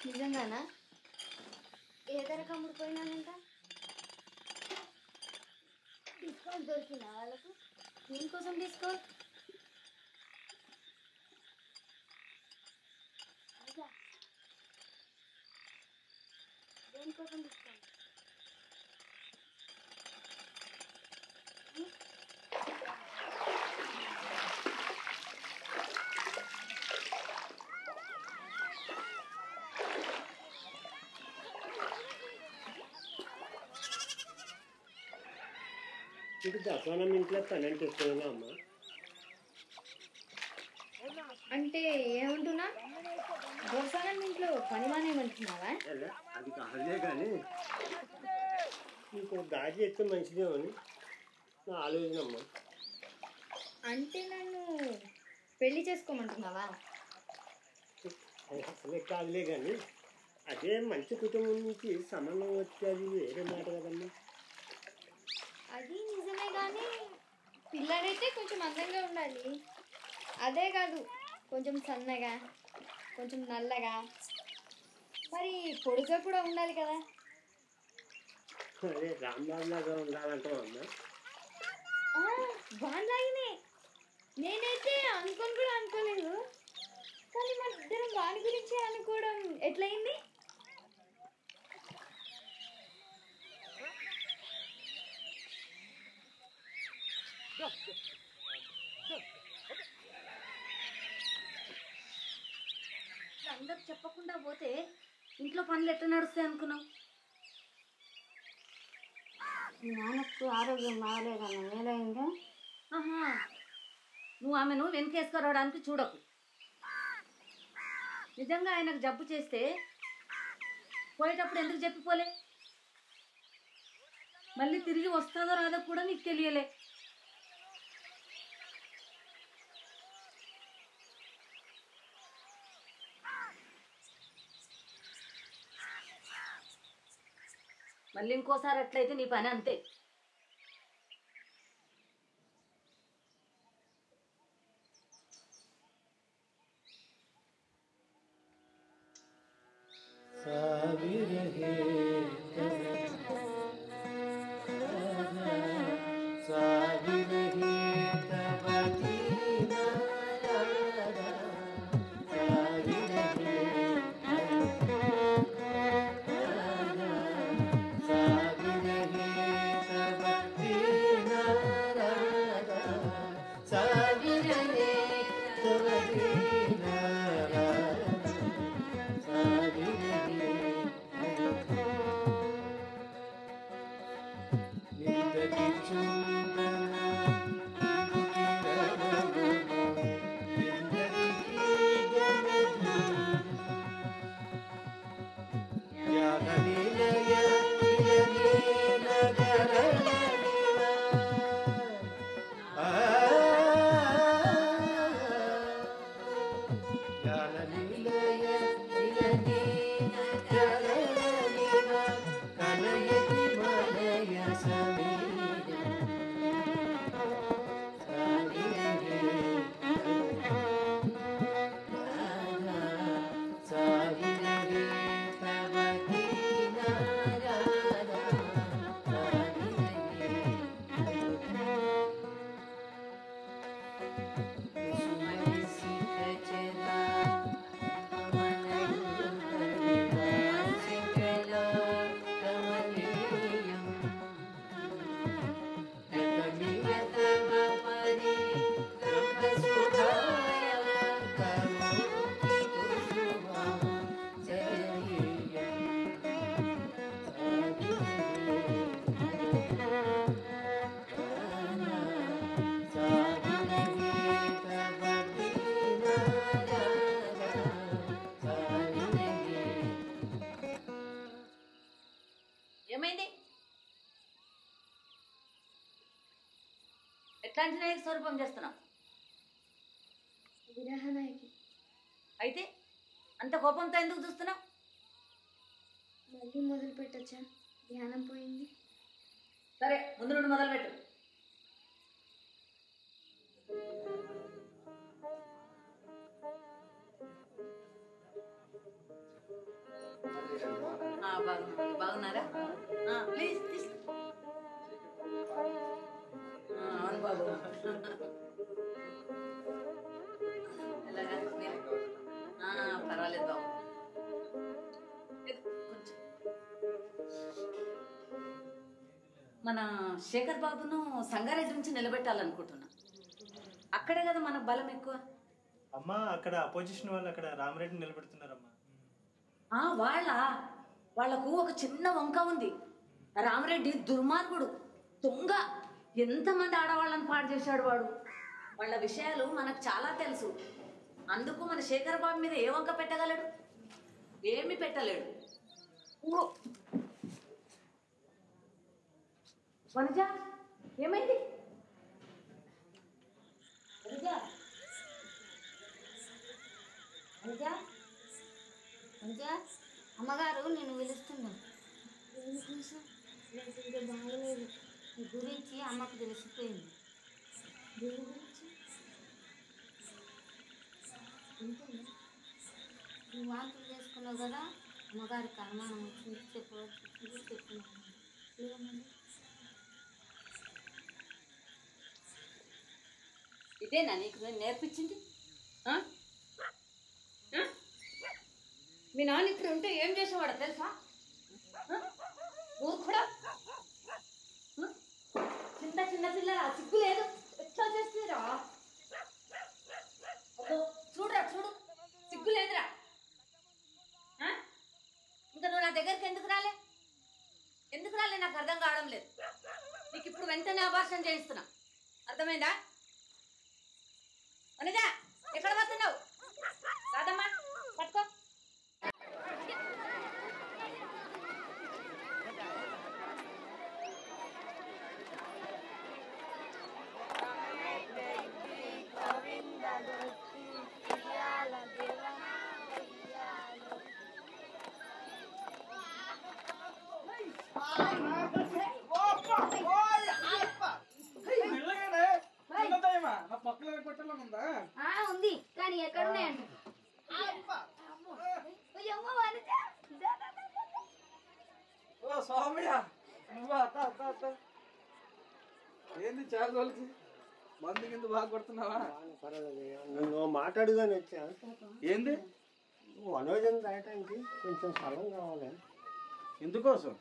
Speaker 6: నిజంగానా? ఏ ధరకు అమ్ముడిపోయినానంట? డిస్కౌంట్ దొరికిందా వాళ్ళకు? దేనికోసం డిస్కౌంట్? దేనికోసం డిస్కౌంట్?
Speaker 10: ఇది దసనం ఇంట్లో పని అంటే ఇస్తున్నా అమ్మ.
Speaker 6: అంటే ఏమంటున్నా దోసానం ఇంట్లో పని మానేమంటున్నావా?
Speaker 10: అది కాదులే కానీ ఇంకో దారి చేస్తే మంచిదేమని నా ఆలోచన అమ్మ.
Speaker 6: అంటే నన్ను పెళ్లి చేసుకోమంటున్నావా?
Speaker 10: అసలే కాదులే కానీ అదే మంచి కుటుంబం నుంచి సంబంధం వచ్చేది వేరే మాట కదమ్మా.
Speaker 6: అది నిజమే కానీ పిల్లడైతే కొంచెం అందంగా ఉండాలి. అదే కాదు కొంచెం సన్నగా, కొంచెం నల్లగా, మరి పొడుగా కూడా ఉండాలి కదా.
Speaker 10: అదే రాంబాబు లాగా ఉండాలంటావు అమ్మా.
Speaker 6: వాడిలాగానే నేనైతే అనుకోని కూడా అనుకోలేదు, కానీ మన ఇద్దరం వాడి గురించి అనుకోవడం ఎట్లయింది?
Speaker 7: అందరు చెప్పకుండా పోతే ఇంట్లో పనులు ఎట్లా నడుస్తాయి అనుకున్నావు?
Speaker 8: నాన్నకు ఆరోగ్యం బాగాలేదన్న మేలైందా?
Speaker 7: ఆహా, నువ్వు ఆమెను వెనకేసుకురావడానికి చూడకు. నిజంగా ఆయనకు జబ్బు చేస్తే పోయేటప్పుడు ఎందుకు చెప్పిపోలే? మళ్ళీ తిరిగి వస్తుందో రాదో కూడా నీకు తెలియలే. మళ్ళీ ఇంకోసారి అట్లయితే నీ పని అంతే. ఏమైంది? ఎట్లాంటి నాయక స్వరూపం చేస్తున్నావు?
Speaker 6: విరహనాయకి.
Speaker 7: అయితే అంత కోపంతో ఎందుకు చూస్తున్నావు?
Speaker 6: మళ్ళీ మొదలు పెట్టచ్చా? ధ్యానం పోయింది.
Speaker 7: సరే, ముందు నుండి మొదలుపెట్టు. బాగున్నారా? ప్లీజ్ తీసుకో. అవును బాబు. ఎలాగా? పర్వాలేదు బాబు. కొంచెం మన శేఖర్ బాబును సంగారెడ్డి నుంచి నిలబెట్టాలనుకుంటున్నా. అక్కడే కదా మనకు బలం ఎక్కువ.
Speaker 1: అమ్మా అక్కడ అపోజిషన్ వాళ్ళు అక్కడ రామరెడ్డిని నిలబెడుతున్నారమ్మా.
Speaker 7: వాళ్లకు ఒక చిన్న వంక ఉంది. రామరెడ్డి దుర్మార్గుడు, దొంగ, ఎంతమంది ఆడవాళ్ళని పాడు చేశాడు వాడు. వాళ్ళ విషయాలు మనకు చాలా తెలుసు. అందుకు మన శేఖర్ బాబు మీద ఏ వంక పెట్టగలడు? ఏమి పెట్టలేడు. వనజ, ఏమైంది?
Speaker 8: వనజ, వనజ, వనజ, అమ్మగారు నేను పిలుస్తున్నా. నాకు బాగలేదు. నీ గురించి అమ్మకు తెలిసిపోయింది. దేని గురించి? నువ్వు వాంతులు చేసుకున్నావు కదా, అమ్మగారికి అనుమానం వచ్చింది. చెప్పుకున్నాను.
Speaker 7: ఇదేనా నీకు నేను నేర్పించింది? మీ నాన్న ఇక్కడ ఉంటే ఏం చేసేవాడో తెలుసా? కూడా చిన్న చిన్న పిల్లల సిగ్గు లేదు. ఎట్లా చేస్తారా? చూడరా, చూడు, సిగ్గు లేదురా. ఇంకా నువ్వు నా దగ్గరికి ఎందుకు రాలే? నాకు అర్థం కావడం లేదు. నీకు ఇప్పుడు వెంటనే అబార్షన్ చేయిస్తున్నా. అర్థమైందా? అనగా ఎక్కడ పోతున్నావు? కాదమ్మా, పట్టుకో.
Speaker 6: ఉంది కానీ ఎక్కడున్నాయండి?
Speaker 3: ఏంది చాలా రోజులకి మందు కింద బాగా కొడుతున్నావా?
Speaker 10: నువ్వు మాట్లాడుగానే వచ్చా.
Speaker 3: ఏంది?
Speaker 10: మనోజన్ రాయటానికి కొంచెం స్థలం కావాలి.
Speaker 3: ఎందుకోసం?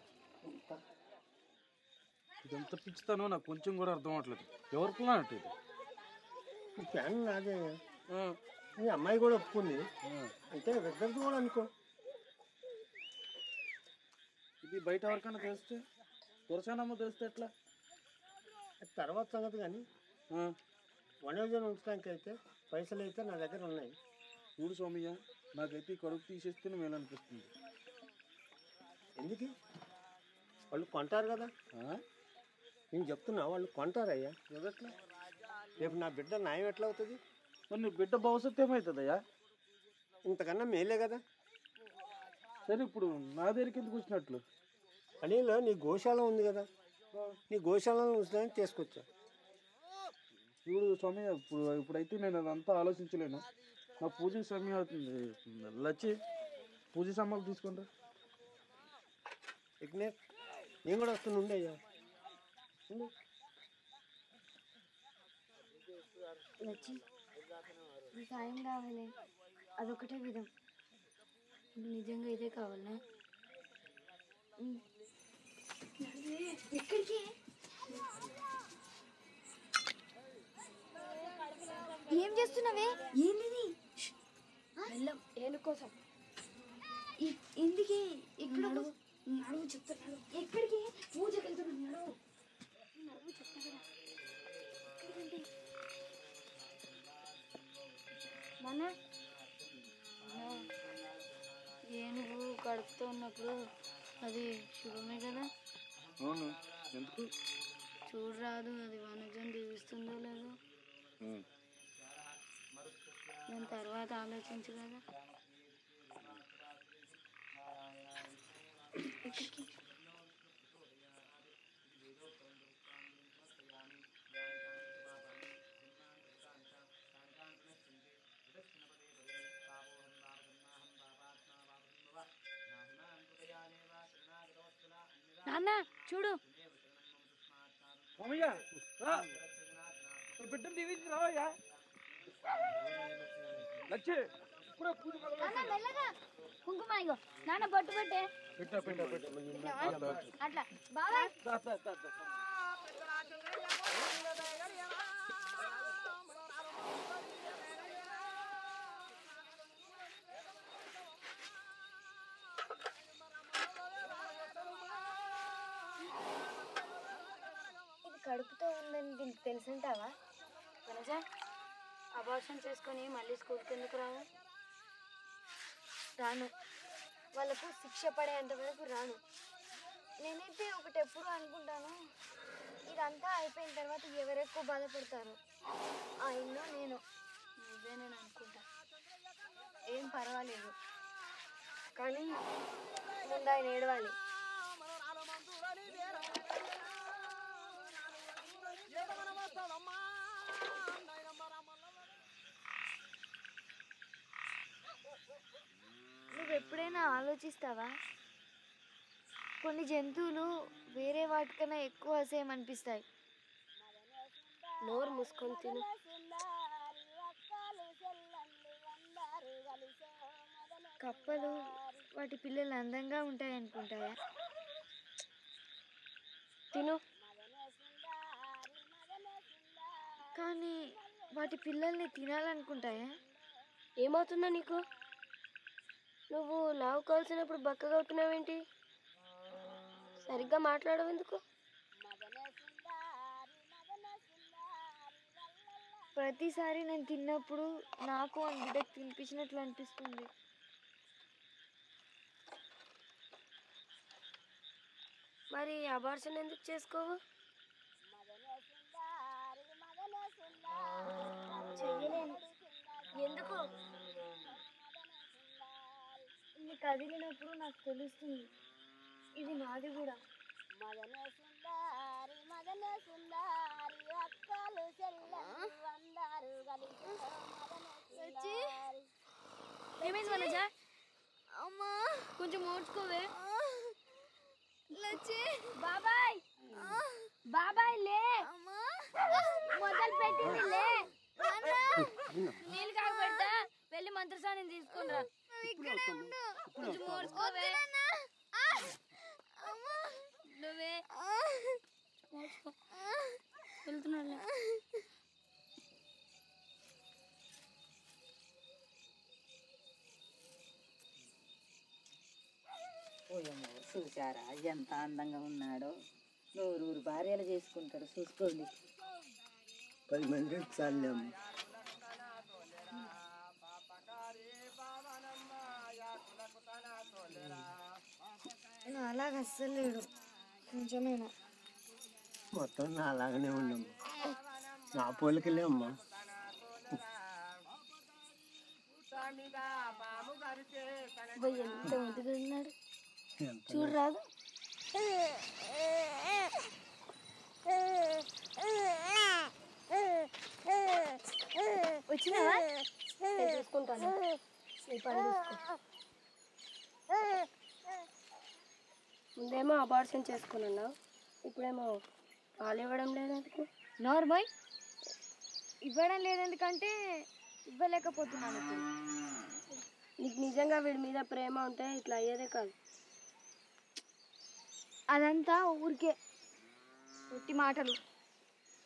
Speaker 3: ఇదంత పిచ్చుతానో నాకు కొంచెం కూడా అర్థం అవట్లేదు. ఎవరికి అన్నట్టు ఇది?
Speaker 10: ఈ ఫ్యాన్ నాదే. మీ అమ్మాయి కూడా ఒప్పుకుంది. అయితే ఇద్దరిది కూడా అనుకో.
Speaker 3: ఇది బయట ఎవరికైనా తెలిస్తే, దొరసానమ్మ తెలిస్తే ఎట్లా?
Speaker 10: తర్వాత సంగతి కానీ మనోజన్ ఉంచడానికి అయితే పైసలు అయితే నా దగ్గర ఉన్నాయి.
Speaker 3: చూడు సోమయ్య, నాకైతే ఈ కడుపు తీసేస్తేనే మేలు అనిపిస్తుంది.
Speaker 10: ఎందుకు? వాళ్ళు కొంటారు కదా. నేను చెప్తున్నా, వాళ్ళు కొంటారయ్యా.
Speaker 3: ఎవట్లా?
Speaker 10: రేపు నా బిడ్డ న్యాయం ఎట్లా అవుతుంది?
Speaker 3: మరి నీ బిడ్డ భవిష్యత్తు ఏమవుతుందయ్యా?
Speaker 10: ఇంతకన్నా మేలే కదా.
Speaker 3: సరే, ఇప్పుడు నా దగ్గరికి ఎందుకు వచ్చినట్లు?
Speaker 10: అనిలో నీ గోశాల ఉంది కదా, నీ గోశాలను ఉంచడానికి తీసుకొచ్చా.
Speaker 3: చూడు స్వామి, ఇప్పుడైతే నేను అదంతా ఆలోచించలేను. నా పూజ సమయం అవుతుంది. లచ్చి పూజ సామాన్లు తీసుకుంటా.
Speaker 10: విఘ్నేష్, నేను కూడా వస్తున్నా. ఉండయ్యా,
Speaker 6: లచ్చి, నీ సాయం కావాలి. అదొకటే విధం. నిజంగా ఇదే కావాలనా? ఎక్కడికి? ఏం చేస్తున్నావే? ఏంది? వెళ్ళం ఏను కోసం. ఎందుకే? ఇక్కడ నడువు చెప్తున్నాడు. ఎక్కడికి? పూజకి వెళ్తున్నాడు. నడువు చెప్తా కదా. ఎక్కడికంటే మన ఏనుగు కడుపుతో ఉన్నప్పుడు అది శుభమే కదా.
Speaker 3: అవును, ఎందుకు?
Speaker 6: చూడరాదు, అది వనజం దీవిస్తుందో లేదో. దాని తర్వాత ఆలోచించు కదా. ఎక్కడికి? నాన్న చూడు.
Speaker 3: బిడ్డను దీవించి రావయ్యా. లచ్చి,
Speaker 6: కుంకుమ ఇగో నాన్న బొట్టు పెట్టే. అట్లా బాగా కడుపుతో ఉన్న దీనికి తెలుసుంటావా? వనజా, అబార్షన్ చేసుకొని మళ్ళీ స్కూల్కి ఎందుకు రావు? రాను. వాళ్ళకు శిక్ష పడేంత వరకు రాను. నేనైతే ఒకటి ఎప్పుడు అనుకుంటాను, ఇదంతా అయిపోయిన తర్వాత ఎవరెక్కువ బాధపడతారు, ఆ ఇల్లు నేను నేను అనుకుంటా. ఏం పర్వాలేదు, కానీ ముందు ఆయన ఏడవాలి. నువ్వు ఎప్పుడైనా ఆలోచిస్తావా? కొన్ని జంతువులు వేరే వాటికన్నా ఎక్కువ అసహ్యం అనిపిస్తాయి. నోరు మూసుకొని తిను. కప్పలు వాటి పిల్లలు అందంగా ఉంటాయి అనుకుంటాయా? తిను. కానీ వాటి పిల్లల్ని తినాలనుకుంటాయా? ఏమవుతుందో నీకు? నువ్వు లావు కాల్సినప్పుడు బక్కగా అవుతున్నావేంటి? సరిగ్గా మాట్లాడవు ఎందుకు? ప్రతిసారి నేను తిన్నప్పుడు నాకు ఆ బిడ్డకు తినిపించినట్లు అనిపిస్తుంది. మరి అబార్షన్ ఎందుకు చేసుకోవు? చెయ్యలేను. ఎందుకు? ఇది కదిలినప్పుడు నాకు తెలుస్తుంది, ఇది నాది కూడా. ఏమైంది వనజ? అమ్మా కొంచెం ఓడ్చుకోవే. బాబాయ్ బాబాయ్ లే, మొదలు పెట్టింది లే. నీళ్ళు కాకు పెడతా, వెళ్ళి మంత్రసాన్ని తీసుకుని రా. కొంచెం ఓడ్చుకోవే. నువ్వే వెళ్తున్నా.
Speaker 7: ఓయమ్మో, చూసారా ఎంత అందంగా ఉన్నాడో. నూరు భార్యలు చేసుకుంటాడు, చూసుకోండి.
Speaker 10: 10 మంది చాలేం.
Speaker 6: అలాగ అస్సలు లేడు, కొంచెమేనా.
Speaker 10: మొత్తం నా అలాగనే ఉండమ్మా, నా పోలికలే అమ్మా.
Speaker 6: ఎంత ముద్దుగా ఉన్నాడు చూడరాదు. వచ్చినావా? చూసుకుంటాను. ముందేమో అబార్షన్ చేసుకున్నావు, ఇప్పుడేమో పాలు ఇవ్వడం లేదందుకు. నార్మల్ ఇవ్వడం లేదెందుకంటే ఇవ్వలేకపోతున్నాను. నీకు నిజంగా వీడి మీద ప్రేమ ఉంటే ఇట్లా అయ్యేదే కాదు. అదంతా ఊరికే పుట్టి మాటలు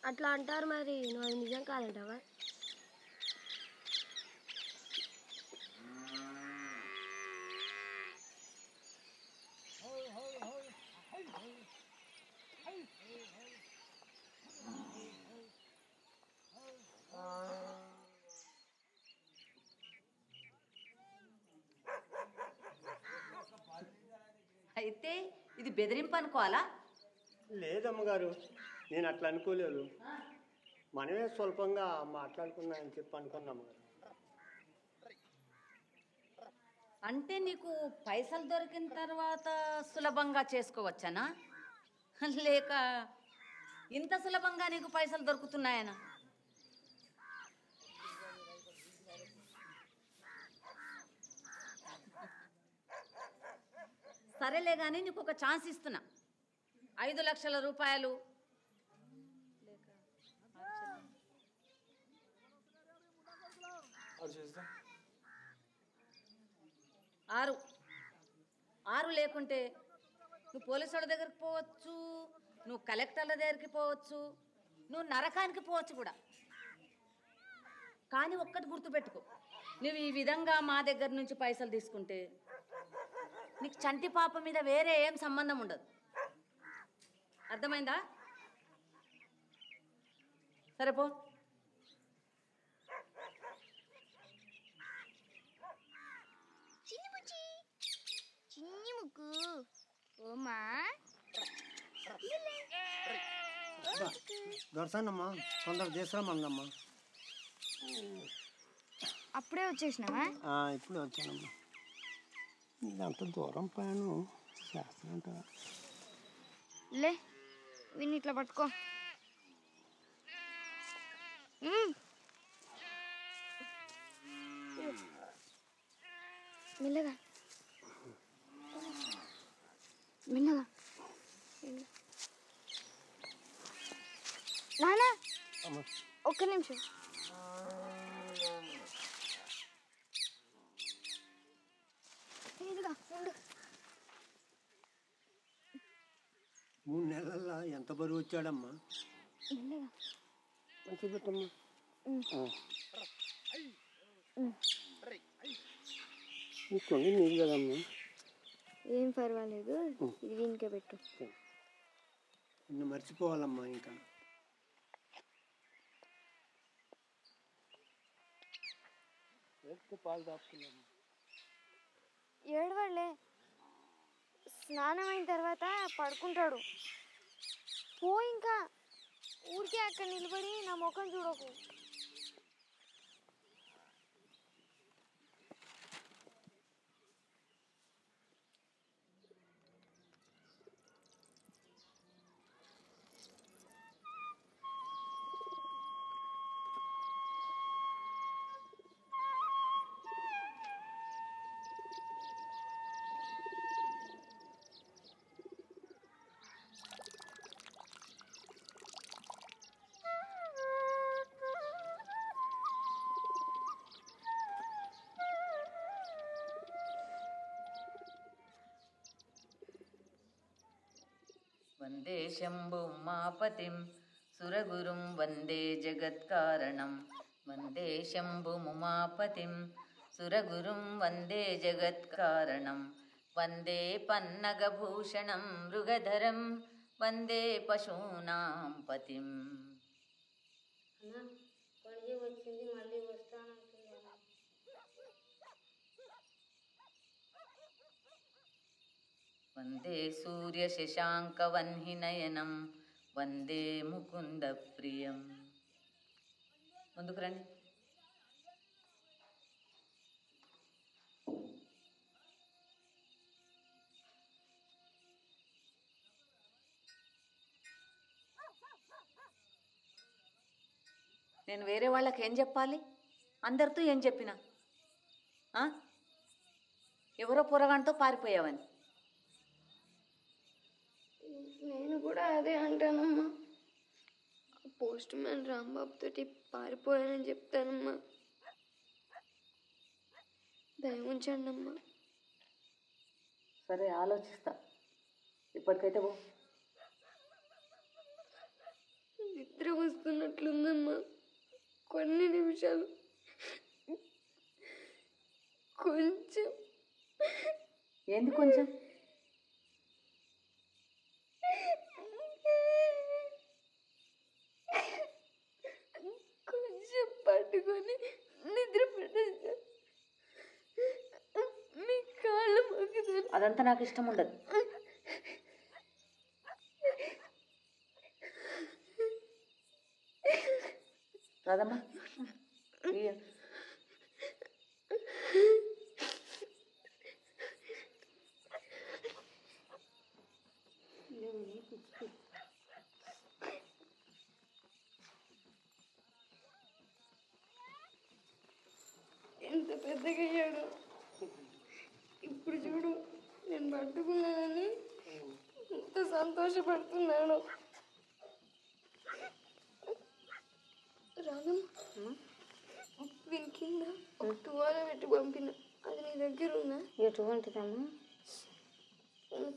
Speaker 6: అట్లా అంటారు, మరి నువ్వు అది నిజం కాదంటావా?
Speaker 7: అయితే ఇది బెదిరింపు అనుకోవాలా?
Speaker 10: లేదమ్మగారు, నేను అట్లా అనుకోలేదు. మనమే స్వల్పంగా మాట్లాడుకున్నా అని చెప్పి అనుకున్నాము.
Speaker 7: అంటే నీకు పైసలు దొరికిన తర్వాత సులభంగా చేసుకోవచ్చనా, లేక ఇంత సులభంగా నీకు పైసలు దొరుకుతున్నాయనా? సరేలే కానీ నీకు ఒక ఛాన్స్ ఇస్తున్నా. 5 లక్షల రూపాయలు 6 లేకుంటే నువ్వు పోలీసు వాళ్ళ దగ్గరికి పోవచ్చు, నువ్వు కలెక్టర్ల దగ్గరికి పోవచ్చు, నువ్వు నరకానికి పోవచ్చు కూడా. కానీ ఒక్కటి గుర్తుపెట్టుకో, నువ్వు ఈ విధంగా మా దగ్గర నుంచి పైసలు తీసుకుంటే నీకు చంటి పాప మీద వేరే ఏం సంబంధం ఉండదు. అర్థమైందా? సరే పో.
Speaker 8: చిన్ని ముక్కు ఓమా
Speaker 10: దొరసానమ్మా తొందర తీసుకురామందమ్మా.
Speaker 6: అప్పుడే వచ్చేసినావా?
Speaker 10: ఇప్పుడే వచ్చానమ్మా. ఇదంత దూరం ప్రయాణం చేస్తానంట.
Speaker 6: లే విని ఇట్లా పట్టుకో. మెల్లగా మెల్లగా. నానా ఒక్క నిమిషం. ఇదిగా ఉండు.
Speaker 10: 3 నెలల్లో ఎంత బరువు వచ్చాడమ్మా?
Speaker 6: మెల్లగా
Speaker 10: మంచి పెట్టమ్మా. కొన్ని నీళ్ళు కదమ్మా.
Speaker 6: ఏం పర్వాలేదు, ఇది దీనికే పెట్టు.
Speaker 10: నిన్ను మర్చిపోవాలమ్మా. ఇంకా పాలు దాచుకున్నాము.
Speaker 6: ఏడవాళ్ళే, స్నానం అయిన తర్వాత పడుకుంటాడు. పో ఇంకా, ఊరికే అక్కడ నిలబడి నా ముఖం చూడకు.
Speaker 7: వందే శంభు ఉమాపతిం సురగురుం వందే జగత్కారణం. వందే శంభు ఉమాపతిం సురగురుం వందే జగత్కారణం. వందే పన్నగభూషణం మృగధరం వందే పశూనాం పతిం.
Speaker 8: వచ్చింది మళ్ళీ వస్తానంటున్నాను.
Speaker 7: వందే సూర్య శశాంక వన్హినయనం వందే ముకుంద ప్రియం. ముందుకు రండి. నేను వేరే వాళ్ళకి ఏం చెప్పాలి? అందరితో ఏం చెప్పినా ఎవరో పొరగాంతో పారిపోయావని.
Speaker 6: నేను కూడా అదే అంటానమ్మా. పోస్ట్ మ్యాన్ రాంబాబు తోటి పారిపోయానని చెప్తానమ్మా. దయ ఉంచండి అమ్మా.
Speaker 7: సరే ఆలోచిస్తా, ఇప్పటికైతే పో.
Speaker 6: నిద్ర వస్తున్నట్లుందమ్మా. కొన్ని నిమిషాలు కొంచెం.
Speaker 7: ఏంది కొంచెం?
Speaker 6: కొంచెం పట్టుకొని నిద్ర పెట్టండి. మీ కాళ్ళు మొక్కుతాను.
Speaker 7: అదంతా నాకు ఇష్టం ఉండదు. రాదమ్మా.
Speaker 6: ఎంత పెద్దగా అయ్యాడు ఇప్పుడు చూడు. నేను పట్టుకున్నానని ఎంత సంతోషపడుతున్నాను. రాదమ్మా, వీని కింద ఒక తువాల పెట్టి పంపిన. అది నీ దగ్గర ఉందా?
Speaker 8: ఎటువంటిదమ్మా?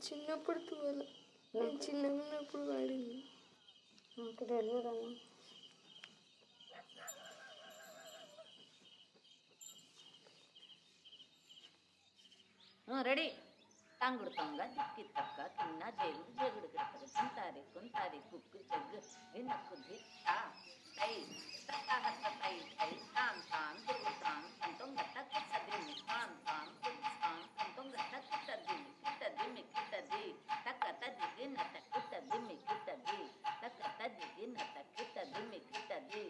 Speaker 6: చిన్నప్పుడు తువాల, నేను చిన్నగా ఉన్నప్పుడు వాడింది.
Speaker 8: నాకు తెలియదమ్మా.
Speaker 7: రెడీ. తాంగుడు తొంగ దిక్కి తక్క కిన్న జేగుడు జేగుడు గిడతలు కుంతారి కుంతారి కుక్కు చెగ్గు వినక్కు దిత్త తై తత్తహత్త తై తై తాం తాం తురుతాం తంతం గట్టక్ సదిమి తాం తాం తురుతాం తంతం గట్టక్ సదిమి కిట్టదిమి కిట్టది తక్క తదిగి నత కిట్టదిమి కిట్టది తక్క తదిగి నత కిట్టదిమి కిట్టది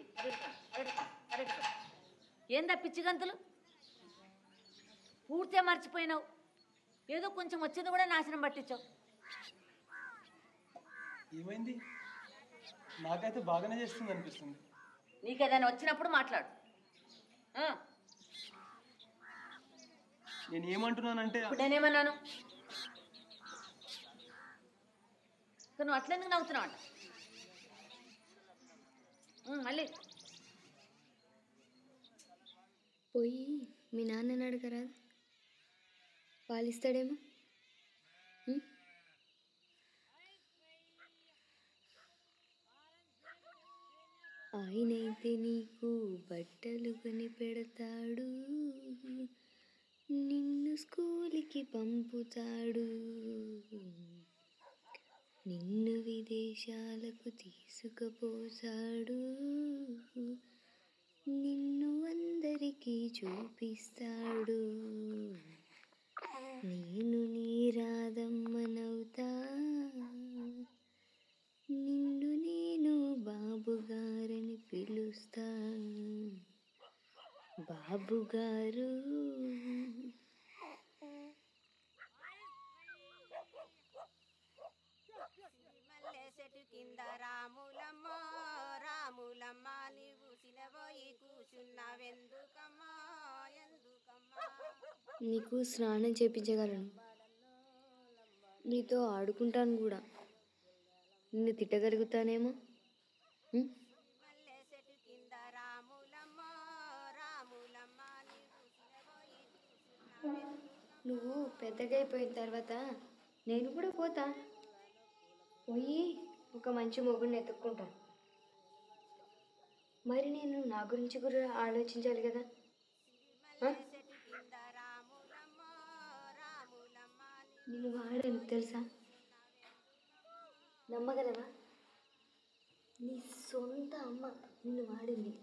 Speaker 7: కరెక్ట్. ఏందా పిచ్చి గంతులు? పూర్తిగా మర్చిపోయినావు. ఏదో కొంచెం వచ్చింది కూడా నాశనం పట్టించావు.
Speaker 11: ఏమైంది? నాకైతే బాగానే చేస్తుంది అనిపిస్తుంది.
Speaker 7: నీకేదైనా వచ్చినప్పుడు మాట్లాడు.
Speaker 11: నేను ఏమంటున్నానంటే
Speaker 7: ఇప్పుడు నేనేమన్నాను? నువ్వు అట్లెందుకు నవ్వుతున్నావు అంట? మళ్ళీ
Speaker 6: పోయి మీ నాన్నని అడగరా, పాలిస్తాడేమో. ఆయనైతే నీకు బట్టలు కొని పెడతాడు, నిన్ను స్కూల్కి పంపుతాడు, నిన్ను విదేశాలకు తీసుకుపోతాడు, నిన్ను అందరికీ చూపిస్తాడు. నేను నీ రాధమ్మనవుతా, నిన్ను నేను బాబుగారని పిలుస్తా. బాబుగారు
Speaker 12: చెట్టు కింద రాములమ్మ రాములమ్మ నీవు సినబోయి కూర్చున్నావెందుకమ్మా ఎందుకమ్మా?
Speaker 6: నీకు స్నానం చేపించగలను, నీతో ఆడుకుంటాను కూడా. నిన్ను తిట్టగలుగుతానేమో.
Speaker 12: చెట్టు కింద రాములమ్మ రాములమ్మ నీవు సినబోయి
Speaker 6: నువ్వు పెద్దగా అయిపోయిన తర్వాత నేను కూడా పోతా, పోయి ఒక మంచి మొగుడిని ఎత్తుక్కుంటా. మరి నేను నా గురించి కూడా ఆలోచించాలి కదా. నేను వాడాను తెలుసా, నమ్మగలవా? నీ సొంత అమ్మ నిన్ను వాడింది,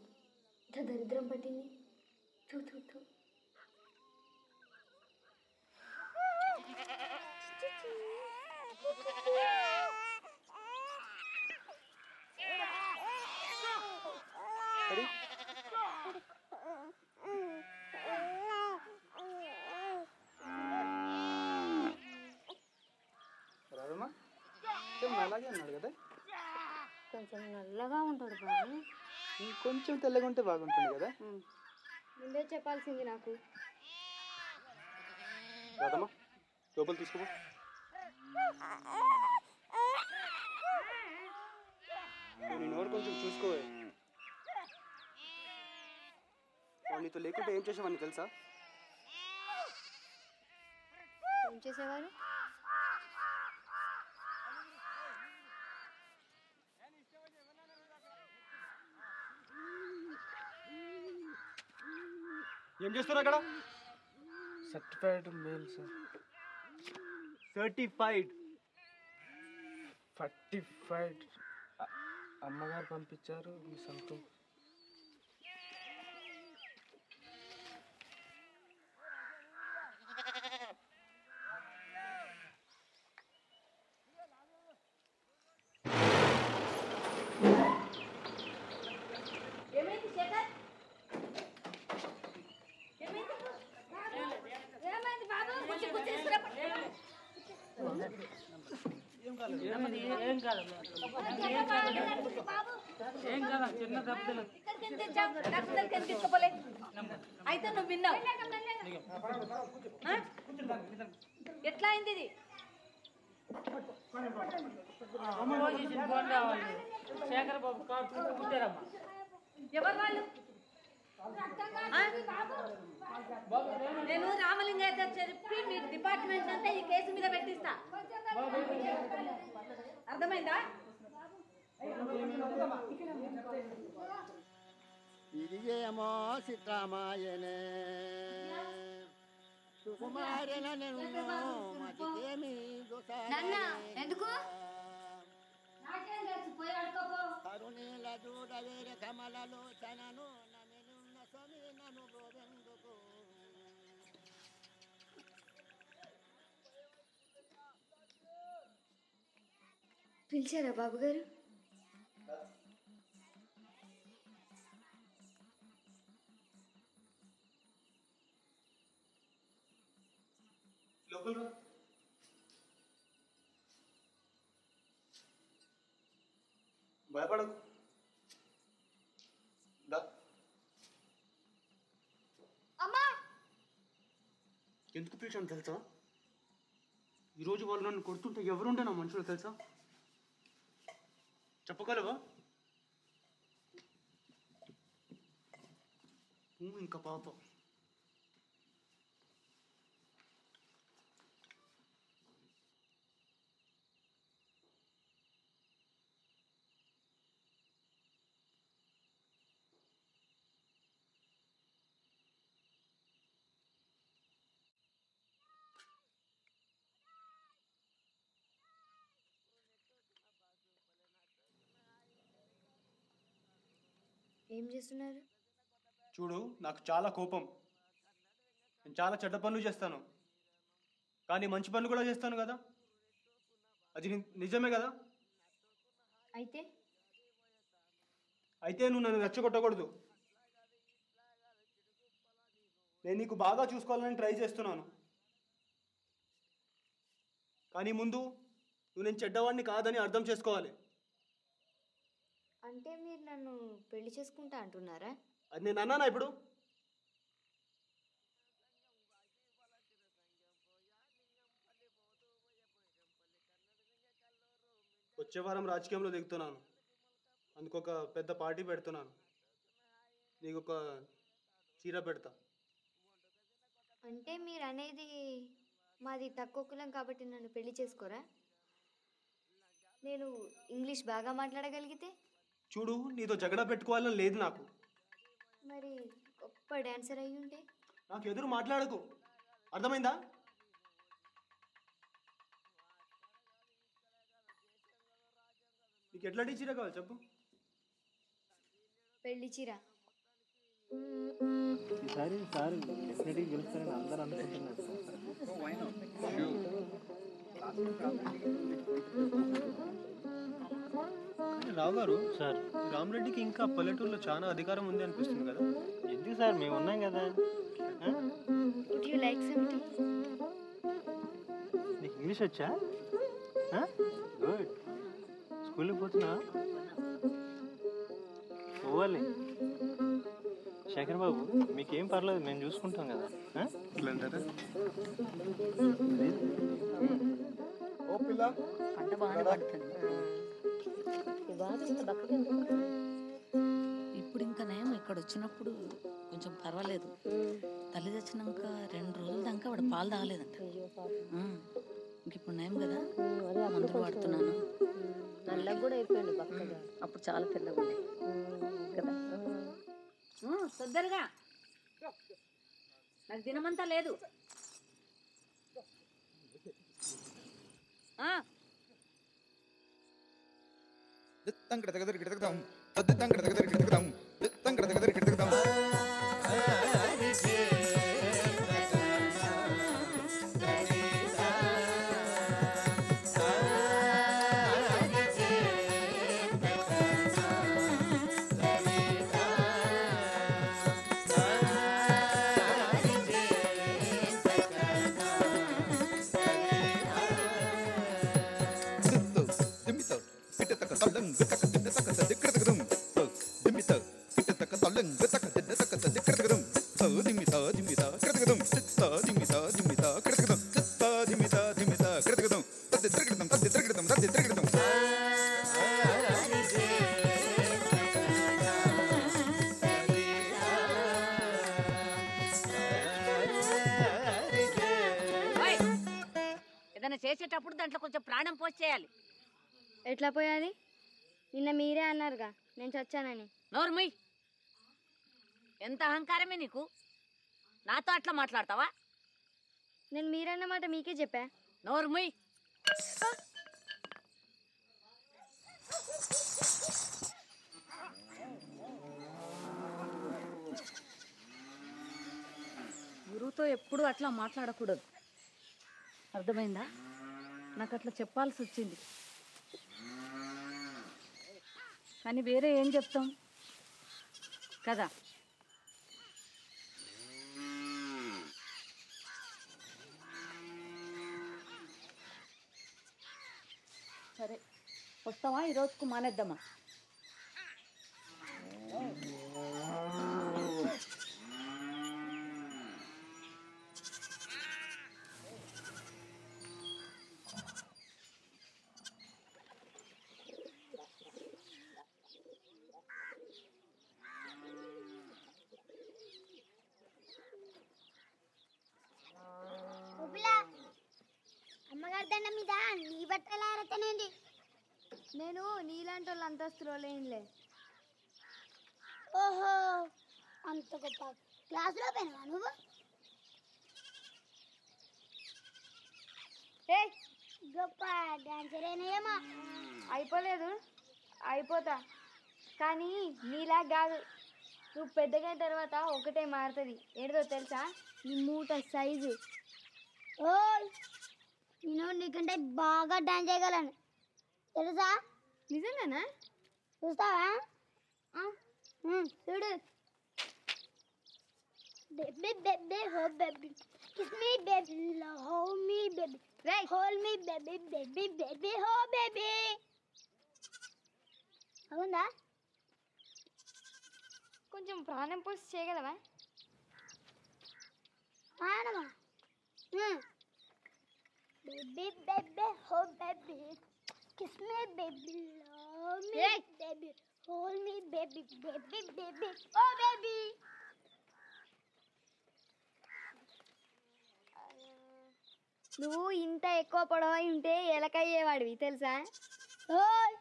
Speaker 6: ఇంత దరిద్రం పట్టింది. తూ తూ తూ.
Speaker 3: రాదమ్మా అలాగే అన్నాడు కదా.
Speaker 8: కొంచెం నల్లగా ఉంటాడు బాబు,
Speaker 3: ఇంకొంచెం తెల్లగా ఉంటే బాగుంటుంది కదా.
Speaker 6: ముందే చెప్పాల్సింది నాకు.
Speaker 3: రాదమ్మా లోపల తీసుకో. నేను ఎవరు కొంచెం చూసుకోవే. నీతో లేకుంటే ఏం చేసేవాడిని తెలుసా?
Speaker 6: ఏం చేసేవారు?
Speaker 3: ఏం చేస్తారు అక్కడ? Certified male sir. Certified certified అమ్మగారు పంపించారు మీ సొంతం.
Speaker 7: ఏమైంది శేఖర్?
Speaker 8: ఏమైంది బాబు?
Speaker 7: అయితే నువ్వు విన్నావు. ఎట్లా అయింది ఇది? ఎవరు వాళ్ళు? నేను రామలింగయ్య చెప్పి మీ డిపార్ట్మెంట్ అంతా ఈ కేసు మీద పెట్టిస్తా. అర్థమైందా?
Speaker 10: ఇదిగేమో సిద్ధమాయనే సుకుమారన మతికేమి
Speaker 8: ఎందుకు నాకేం తెలుసు? పోయి అడుకోపో.
Speaker 10: కరుణీల దూడ కావేరి కమలలోచనను నమినున్న స్వామి నన్ను బ్రోవెందుకు
Speaker 6: పిలిచారా బాబు గారు?
Speaker 11: లోపల రా. భయపడకు. దా.
Speaker 6: అమ్మా
Speaker 3: ఎందుకు పిలిచాను తెలుసా? ఈరోజు వాళ్ళు నన్ను కొడుతుంటే ఎవరుండే నా మనుషులు తెలుసా? చెప్పగలవా? ఇంకా పాప
Speaker 6: ఏం చేస్తున్నారు?
Speaker 11: చూడు, నాకు చాలా కోపం. నేను చాలా చెడ్డ పనులు చేస్తాను, కానీ మంచి పనులు కూడా చేస్తాను కదా. అది నిజమే కదా. అయితే నువ్వు నన్ను రెచ్చగొట్టకూడదు. నేను నీకు బాగా చూసుకోవాలని ట్రై చేస్తున్నాను, కానీ ముందు నువ్వు నేను చెడ్డవాడిని కాదని అర్థం చేసుకోవాలి.
Speaker 6: అంటే మీరు నన్ను పెళ్లి చేసుకుంటా అంటున్నారా?
Speaker 11: అది నేను అన్నానా ఇప్పుడు? వచ్చే వారం రాజకీయంలో దిగుతున్నాను, అందుకొక పెద్ద పార్టీ పెడుతున్నాను. నీకు ఒక చీర పెడతా.
Speaker 6: అంటే మీరు అనేది మాది తక్కువ కులం కాబట్టి నన్ను పెళ్లి చేసుకోరా? నేను ఇంగ్లీష్ బాగా మాట్లాడగలిగితే?
Speaker 11: చూడు, నీతో జగడ పెట్టుకోవాలని లేదు నాకు.
Speaker 6: మరి గొప్ప డాన్సర్ అయ్యి ఉంటే?
Speaker 11: నాకు ఎదురు మాట్లాడకు, అర్థమైందా? నీకు ఎట్లాంటి చీర కావాలి చెప్పు.
Speaker 6: పెళ్లి చీర.
Speaker 1: ఈసారి సార్ డెఫినెట్గా గెలుస్తారని అందరూ అనుకుంటున్నారు
Speaker 11: సార్. రావు గారు సార్, రామరెడ్డికి ఇంకా పల్లెటూరులో చాలా అధికారం ఉంది అనిపిస్తుంది కదా.
Speaker 1: ఎందుకు సార్, మేము ఉన్నాం కదా.
Speaker 6: Would you like something?
Speaker 1: నీకు ఇంగ్లీష్ వచ్చా? గుడ్. స్కూల్కి పోతున్నా? పోవాలి. శేఖర్ బాబు, మీకేం పర్లేదు, మేము చూసుకుంటాం కదా.
Speaker 11: అంటారా?
Speaker 3: ఓ పిల్ల
Speaker 7: పంట బాగానే పడుతుంది. ఇప్పుడు ఇంకా నేను ఇక్కడ వచ్చినప్పుడు కొంచెం పర్వాలేదు. తల్లి తెచ్చినాక 2 రోజుల దాకా వాడు పాలు తాగలేదంట. ఇంక ఇప్పుడు నయం కదా, మందులు వాడుతున్నాను. నల్లగా కూడా అయిపోయాడు బక్కగా. అప్పుడు చాలా తెల్లగా ఉంది కదా. తొందరగా, నాకు దినమంతా లేదు. ఏదైనా చేసేటప్పుడు దాంట్లో కొంచెం ప్రాణం పోసేయాలి.
Speaker 6: ఎట్లా పోయాలి? నిన్న మీరే అన్నారుగా నేను చచ్చానని.
Speaker 7: నోర్మి, ఎంత అహంకారమే నీకు? నాతో అట్లా మాట్లాడతావా?
Speaker 6: నేను మీరన్న మాట మీకే చెప్పా.
Speaker 7: నోర్మి. నాతో ఎప్పుడు అట్లా మాట్లాడకూడదు, అర్థమైందా? నాకు అట్లా చెప్పాల్సి వచ్చింది, కానీ వేరే ఏం చెప్తాం కదా. సరే, వస్తావా? ఈ రోజుకు మానేద్దామా?
Speaker 6: అమ్మగారి దండ మీద నీ బట్టలు ఆరతనేంది? నేను నీలాంటి వాళ్ళు అంతస్తులో లేనులే.
Speaker 8: ఓహో, అంత గొప్ప క్లాసులో పోయినావా నువ్వు?
Speaker 6: ఏ
Speaker 8: గొప్ప డాన్సర్ అయినాయేమో.
Speaker 6: అయిపోలేదు, అయిపోతా. కానీ నీలా కాదు, నువ్వు పెద్దగైన తర్వాత ఒకటే మారుతుంది. ఏంటో తెలుసా? నీ మూట సైజు.
Speaker 8: ఓయ్, నేను నీకంటే బాగా డాన్స్ చేయగలను తెలుసా?
Speaker 6: నిజంగానా?
Speaker 8: చూస్తావా? చూడు. Baby baby oh baby kiss me baby హో me baby hold me baby baby baby oh baby. అవునా?
Speaker 6: కొంచెం ప్రాణం పోసి చేయగలవా?
Speaker 8: ప్రాణమా? Baby baby oh baby kiss me baby love me baby hold me baby baby baby oh baby.
Speaker 6: నువ్వు ఇంత ఎక్కువ పొడవై ఉంటే ఎలకయ్యేవాడివి తెలుసా?
Speaker 8: ఓయ్,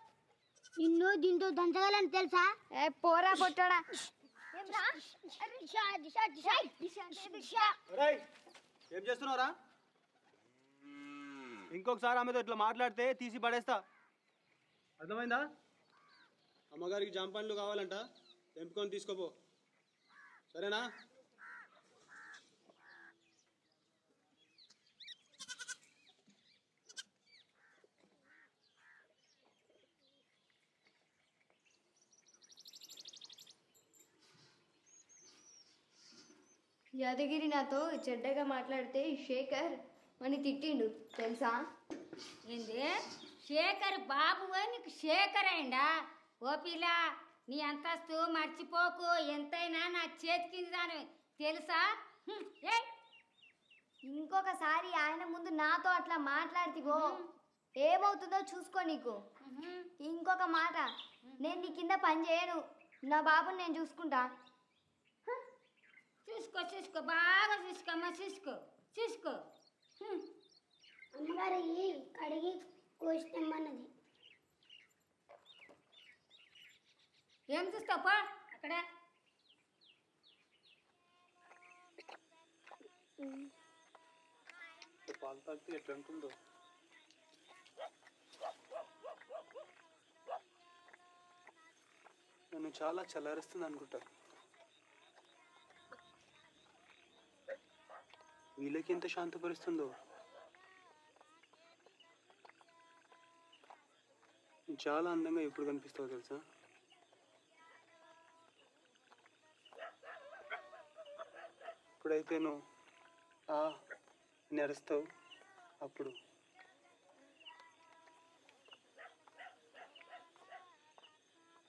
Speaker 8: నిన్ను దీంతో దంచగలను తెలుసా?
Speaker 6: ఏ పోరా పొట్టడా.
Speaker 11: ఏం చేస్తున్నావురా? ఇంకొకసారి ఆమెతో ఇట్లా మాట్లాడితే తీసి పడేస్తా, అర్థమైందా? అమ్మగారికి జాంపన్లు కావాలంట, తెంపుకొని తీసుకోపో, సరేనా?
Speaker 6: యాదగిరి నాతో చెడ్డగా మాట్లాడితే శేఖర్ అని తిట్టిండు తెలుసా?
Speaker 8: ఏంది శేఖర్ బాబు నీకు శేఖర్ అయిందా? ఓ పిల్ల, నీ అంతస్తు మర్చిపోకు, ఎంతైనా నా చేతి కింద దాని తెలుసా?
Speaker 6: ఇంకొకసారి ఆయన ముందు నాతో అట్లా మాట్లాడితివో ఏమవుతుందో చూసుకో. నీకు ఇంకొక మాట, నేను నీ కింద పని చేయను, నా బాబుని నేను చూసుకుంటా.
Speaker 8: చూసుకో చూసుకో, బాగా చూసుకోమ్మా, చూసుకో చూసుకో. అమ్మగారికి కడిగి కోసినమ్మన్నది. ఏం చూస్తావు అక్కడ?
Speaker 11: పాలు తాగితే ఎట్లా ఉంటుందో. నన్ను చాలా చల్లారుస్తుంది అనుకుంటా. వీళ్ళకి ఎంత శాంతపరుస్తుందో. చాలా అందంగా ఎప్పుడు కనిపిస్తావు తెలుసా? ఇప్పుడైతే నువ్వు నడుస్తావు, అప్పుడు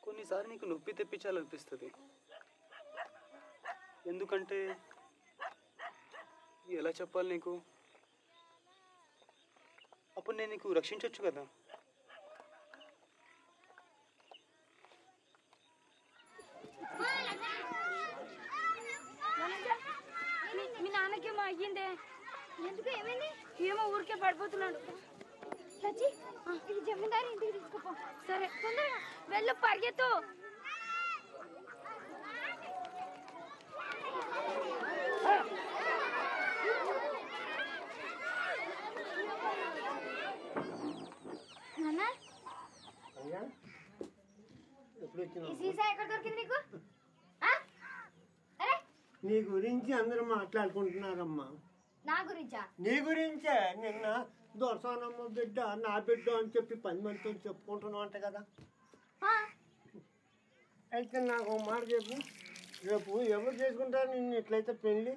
Speaker 11: కొన్నిసార్లు నీకు నొప్పి తెప్పించాలనిపిస్తుంది. ఎందుకంటే ఎలా చెప్పాలి నీకు, అప్పుడు నేను నీకు రక్షించవచ్చు కదా.
Speaker 8: మీ నాన్నకేమో అయ్యిందే.
Speaker 6: ఎందుకు? ఏమైంది?
Speaker 8: ఏమో ఊరికే పడిపోతున్నాడు.
Speaker 6: లచ్చి, ఇది జమీందారి ఇంటికి తీసుకుపో.
Speaker 8: సరే, తొందరగా వెళ్ళు, పరిగెత్తు.
Speaker 6: నాన్న,
Speaker 10: ఎప్పుడు
Speaker 6: ఈ సీసా ఎక్కడ దొరికింది నీకు? అరే
Speaker 10: నీ గురించి అందరూ మాట్లాడుకుంటున్నారమ్మా.
Speaker 6: నా గురించా?
Speaker 10: నీ గురించే. నిన్న దొరసానమ్మ బిడ్డ నా బిడ్డ అని చెప్పి 10 మందితో చెప్పుకుంటున్నావు అంట కదా. అయితే నాకు ఒక మాట చెప్పు, రేపు ఎవరు చేసుకుంటారు నిన్ను ఎట్లయితే పెళ్ళి?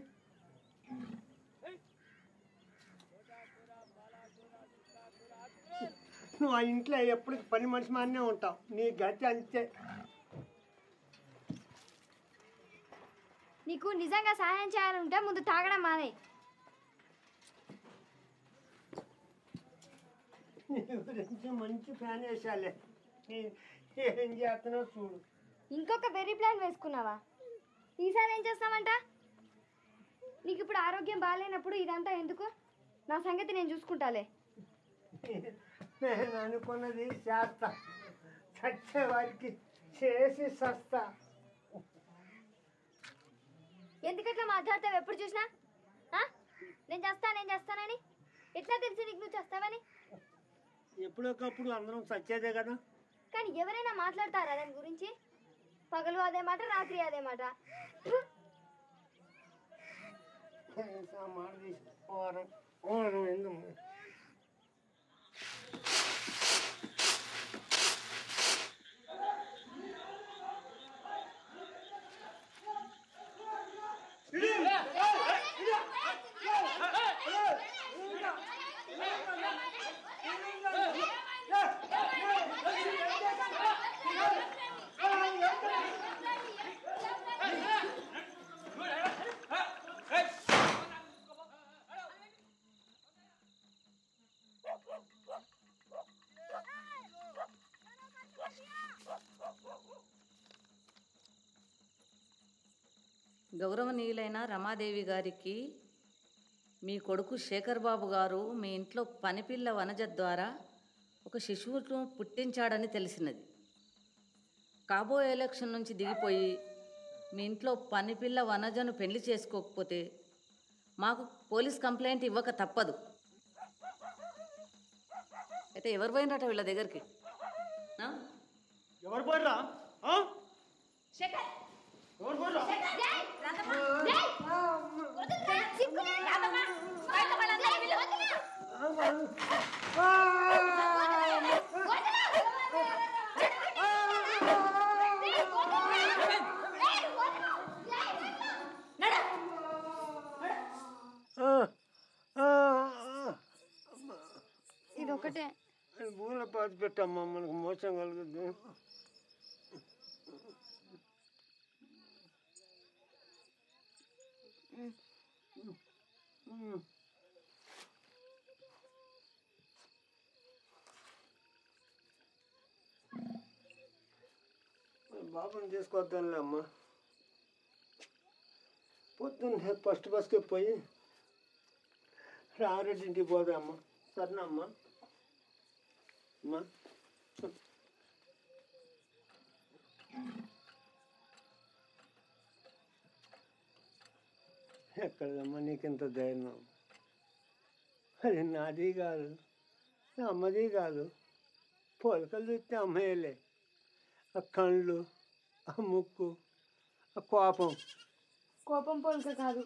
Speaker 10: నువ్వు ఆ ఇంట్లో ఎప్పుడు పని మనిషి మానే ఉంటావు. నీ గతి అంతే.
Speaker 6: నీకు నిజంగా సహాయం చేయాలంటే ముందు తాగడం మానే.
Speaker 10: నీ గురించి మంచి ప్లాన్ వేసాలే. ఏం చేస్తున్నావు చూడు.
Speaker 6: ఇంకొక వెరీ ప్లాన్ వేసుకున్నావా? ఈసారి ఏం చేస్తామంట? నీకు ఇప్పుడు ఆరోగ్యం బాగాలేనప్పుడు ఇదంతా ఎందుకు? నా సంగతి నేను చూసుకుంటాలే.
Speaker 10: నేను అనుకున్నది చేస్తా, చచ్చే వారికి చేసి సస్తా.
Speaker 6: ఎందుకట్లా మాట్లాడతావు ఎప్పుడు చూసినా? నేను చేస్తానని ఎట్లా తెలిసి నీకు నువ్వు చేస్తావని?
Speaker 10: ఎప్పుడొకప్పుడు అందరం చచ్చేదే కదా.
Speaker 6: కానీ ఎవరైనా మాట్లాడతారా దాని గురించి? పగలు అదే మాట, రాత్రి అదే మాట.
Speaker 10: మాట తీసుకోవడం ఎందుకు?
Speaker 7: గౌరవనీయులైన రమాదేవి గారికి మీ కొడుకు శేఖర్ బాబు గారు మీ ఇంట్లో పనిపిల్ల వనజ ద్వారా ఒక శిశువును పుట్టించాడని తెలిసినది. కాబోయే ఎలక్షన్ నుంచి దిగిపోయి మీ ఇంట్లో పనిపిల్ల వనజను పెళ్లి చేసుకోకపోతే మాకు పోలీస్ కంప్లైంట్ ఇవ్వక తప్పదు. అయితే ఎవరు పోయినట వీళ్ళ దగ్గరికి?
Speaker 11: ఎవరు పోయిరా? ఎవరు పోయిరా?
Speaker 6: ఇదొకటే
Speaker 10: భూమిలో పాతి పెట్టమ్మా, మనకు మోసం కలుగుద్దు. బాబుని తీసుకొద్దాంలే అమ్మా. పొద్దున్నే ఫస్ట్ బస్కి పోయి రారెడ్డింటికి పోదామ్మా. సరేనమ్మా అమ్మా. ఎక్కడమ్మా నీకింత ధైర్యం? అది నాది కాదు, అమ్మది కాదు. పోలికలు చూస్తే అమ్మాయిలే. ఆ కళ్ళు, ఆ ముక్కు, ఆ
Speaker 6: కోపం పోలిక కాదు.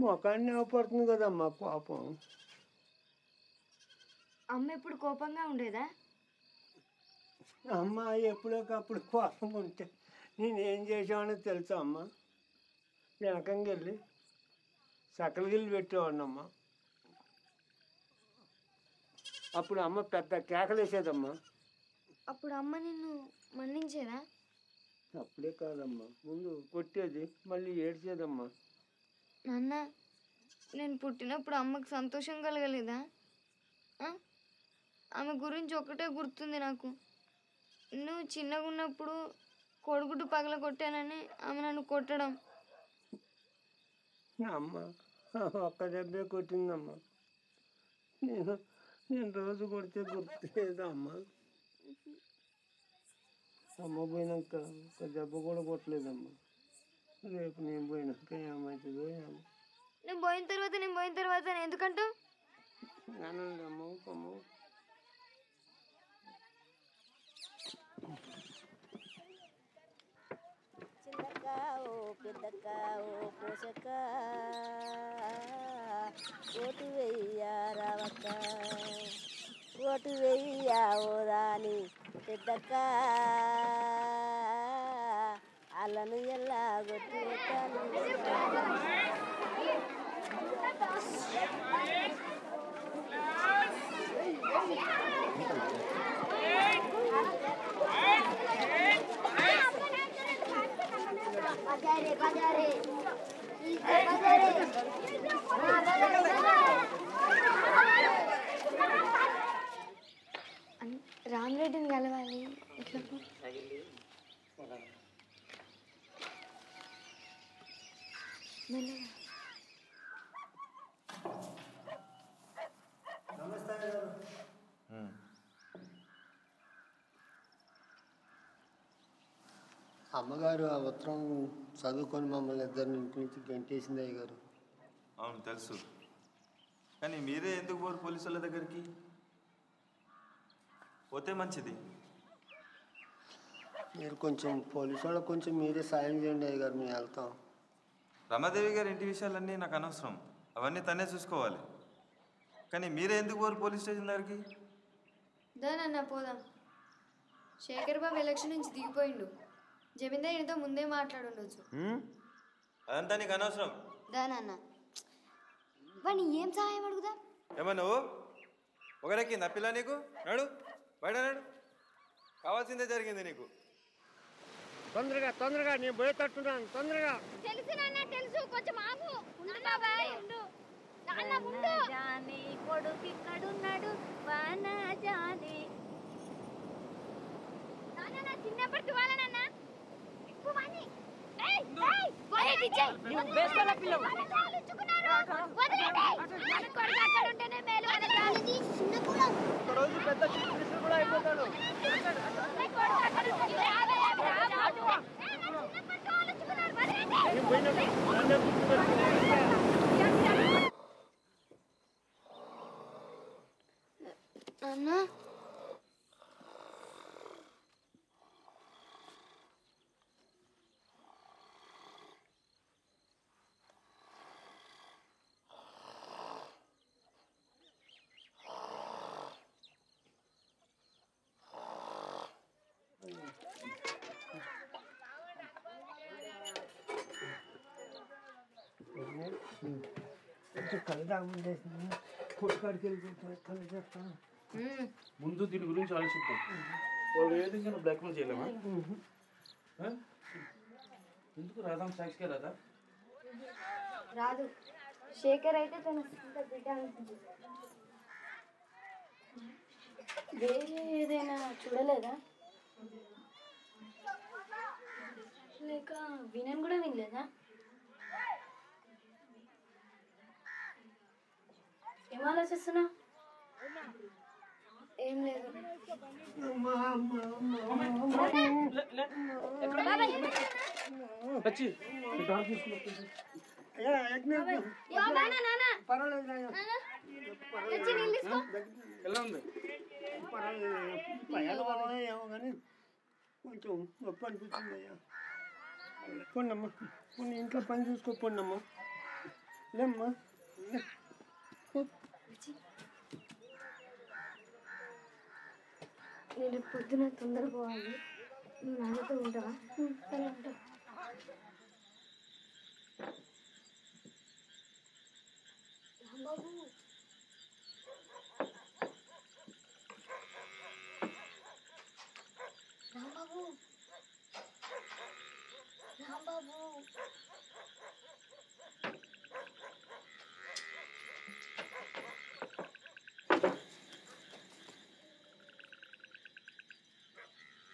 Speaker 10: మొఖాన్ని అవపడుతుంది కదమ్మా కోపం.
Speaker 6: అమ్మ ఎప్పుడు కోపంగా ఉండేదా?
Speaker 10: అమ్మ ఎప్పుడోకప్పుడు కోపం ఉంటే నేనేం చేసామని తెలుసా అమ్మ? వెనకంగా వెళ్ళి సకల గిల్లు పెట్టేవాడినమ్మా. అప్పుడు అమ్మ పెద్ద కేకలేసేదమ్మా.
Speaker 6: అప్పుడు అమ్మ నిన్ను మన్నించేదా?
Speaker 10: అప్పుడే కాదమ్మా, ముందు కొట్టేది, మళ్ళీ ఏడ్చేదమ్మా.
Speaker 6: నాన్న, నేను పుట్టినప్పుడు అమ్మకి సంతోషం కలగలేదా? ఆమె గురించి ఒకటే గుర్తుంది నాకు. నువ్వు చిన్నగా ఉన్నప్పుడు కొడుగుడ్డు పగల కొట్టానని ఆమె నన్ను కొట్టడం.
Speaker 10: అమ్మ ఒక్క దెబ్బే కొట్టిందమ్మా. నేను రోజు కొడితే గుర్తులేదా అమ్మా? అమ్మ పోయినాక ఒక దెబ్బ కూడా కొట్టలేదమ్మా. రేపు నేను పోయినాక ఏమవుతుందో ఏమో.
Speaker 6: నేను పోయిన తర్వాత ఎందుకంటావు?
Speaker 10: అనండి అమ్మ. అమ్మ
Speaker 12: చిన్నగా ఓ పెద్దక్క ఓ పోషక్క ఓటు వెయ్యా రావక్క ఓటు వెయ్యా ఓదాని పెద్దక్క అల్లను ఎలా కొట్టి
Speaker 6: రామరెడ్డిని కలవాలి ఇట్లా మెల్లగా.
Speaker 13: అమ్మగారు ఆ ఉత్తరం చదువుకొని మమ్మల్ని ఇద్దరిని ఇంటి నుంచి గంటేసింది అయ్య గారు.
Speaker 14: అవును తెలుసు, కానీ మీరే ఎందుకు పోరు పోలీసు వాళ్ళ దగ్గరికి? పోతే మంచిది.
Speaker 13: మీరు కొంచెం పోలీసు వాళ్ళకి కొంచెం మీరే సాయం చేయండి అయ్య గారు, మేము వెళ్తాం.
Speaker 14: రమాదేవి గారి ఇంటి విషయాలన్నీ నాకు అనవసరం, అవన్నీ తనే చూసుకోవాలి. కానీ మీరే ఎందుకు పోరు పోలీస్ స్టేషన్ దగ్గరికి?
Speaker 6: దానన్న పోదాం. శేఖర్ బాబు ఎలక్షన్ నుంచి దిగిపోయిండు. జమీందార్ ఈయనతో ముందే మాట్లాడుండొచ్చు.
Speaker 14: అదంతా నీకు అనవసరం.
Speaker 6: దానన్న వాడిని ఏం సహాయం అడుగుదా?
Speaker 14: ఏమో నువ్వు ఒకరెక్కింది ఆ పిల్ల నీకు? నాడు బయట నాడు, కావాల్సిందే జరిగింది నీకు.
Speaker 10: తొందరగా నేను పోయేటట్టున్నాను. తొందరగా
Speaker 8: తెలుసు నాన్న తెలుసు, కొంచెం ఆగు. ఉండు బాబాయ్ ఉండు. నాన్న ఉండు.
Speaker 7: జాని కొడుకు ఇక్కడున్నాడు వానజాని.
Speaker 8: నాన్న నా చిన్నప్పటి వాళ్ళ నాన్న ఎక్కువ వాని. ఏయ్ వదిలేయ్ టీచర్.
Speaker 5: నువ్వు బేస్కోల పిల్లవు.
Speaker 8: మన కొడుకు అక్కడ ఉంటేనే మేలు. మన జాలిది చిన్న కూడా
Speaker 1: ఒక రోజు పెద్ద చీఫ్ మినిస్టర్ కూడా అయిపోతాడు.
Speaker 6: అన్నా
Speaker 10: కళ్ళు రాముండేసింది. కొట్టుకాడికి వెళ్ళిపోతాను, కళ్ళు చెప్తాను.
Speaker 3: ముందు దీని గురించి ఆలోచిద్దాం. వాళ్ళు ఏ విధంగా బ్లాక్మెయిల్ చేయలేమా? ఎందుకు రాదాం? సాక్షిగా రాదా?
Speaker 6: రాదు. శేఖర్ అయితే తన సొంత బిడ్డ అనుకుంది. వేరే ఏదైనా చూడలేదా? లేక వినని కూడా వినలేదా? ఏం ఆలోచిస్తున్నా? ఏం లేదు.
Speaker 3: వచ్చి డాక్టర్ తీసుకున్నప్పుడు ఎలా ఉంది?
Speaker 10: ఏమో కానీ కొంచెం నొప్పి అనిపిస్తుంది అయ్యా. పోండమ్మా, పోనీ ఇంట్లో పని చూసుకోపోండమ్మా. లేమ్మా,
Speaker 6: నేను పొద్దున తొందర పోవాలి. నువ్వు నాన్నతో ఉంటావా? సరే ఉంటా. రాంబాబు రాంబాబు రాంబాబు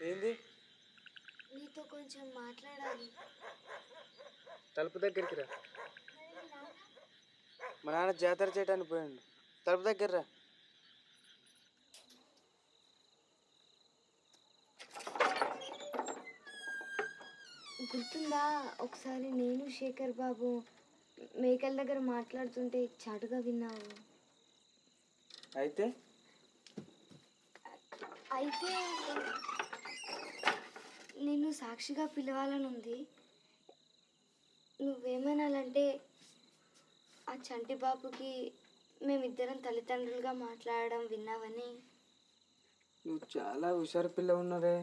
Speaker 1: ఏంది?
Speaker 6: నీతో కొంచెం మాట్లాడాలి.
Speaker 1: తలుపు దగ్గరికి రా. మా నాన్న జాతర చేయడానికి పోయాడు. తలుపు దగ్గర రా.
Speaker 6: గుర్తుందా ఒకసారి నేను శేఖర్ బాబు మేకల దగ్గర మాట్లాడుతుంటే చాటుగా విన్నావు?
Speaker 1: అయితే
Speaker 6: అయితే నిన్ను సాక్షిగా పిలవాలని ఉంది. నువ్వేమనాలంటే ఆ చంటి బాబుకి మేమిద్దరం తల్లిదండ్రులుగా మాట్లాడడం విన్నావని.
Speaker 3: నువ్వు చాలా హుషారు పిల్ల ఉన్నదే.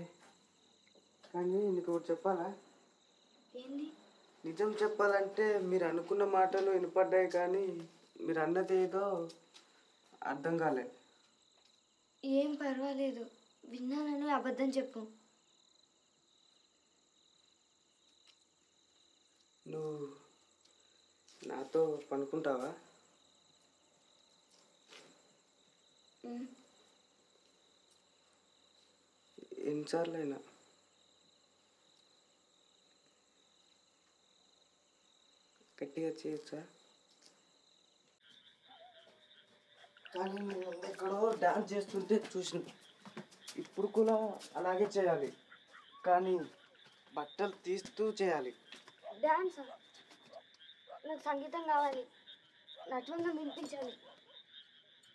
Speaker 3: కానీ నీకు ఒకటి చెప్పాలా?
Speaker 6: ఏంది?
Speaker 3: నిజం చెప్పాలంటే మీరు అనుకున్న మాటలు వినపడ్డాయి, కానీ మీరు అన్నది ఏదో అర్థం కాలే.
Speaker 6: ఏం పర్వాలేదు, విన్నానని అబద్ధం చెప్పు.
Speaker 3: నువ్వు నాతో పనుకుంటావా? ఎన్నిసార్లు అయినా. గట్టిగా చేయొచ్చా? కానీ నేను ఎక్కడో డాన్స్ చేస్తుంటే చూసిన. ఇప్పుడు కూడా అలాగే చేయాలి, కానీ బట్టలు తీస్తూ చేయాలి.
Speaker 6: డాన్స్ నాకు సంగీతం కావాలి, నటులుగా వినిపించాలి.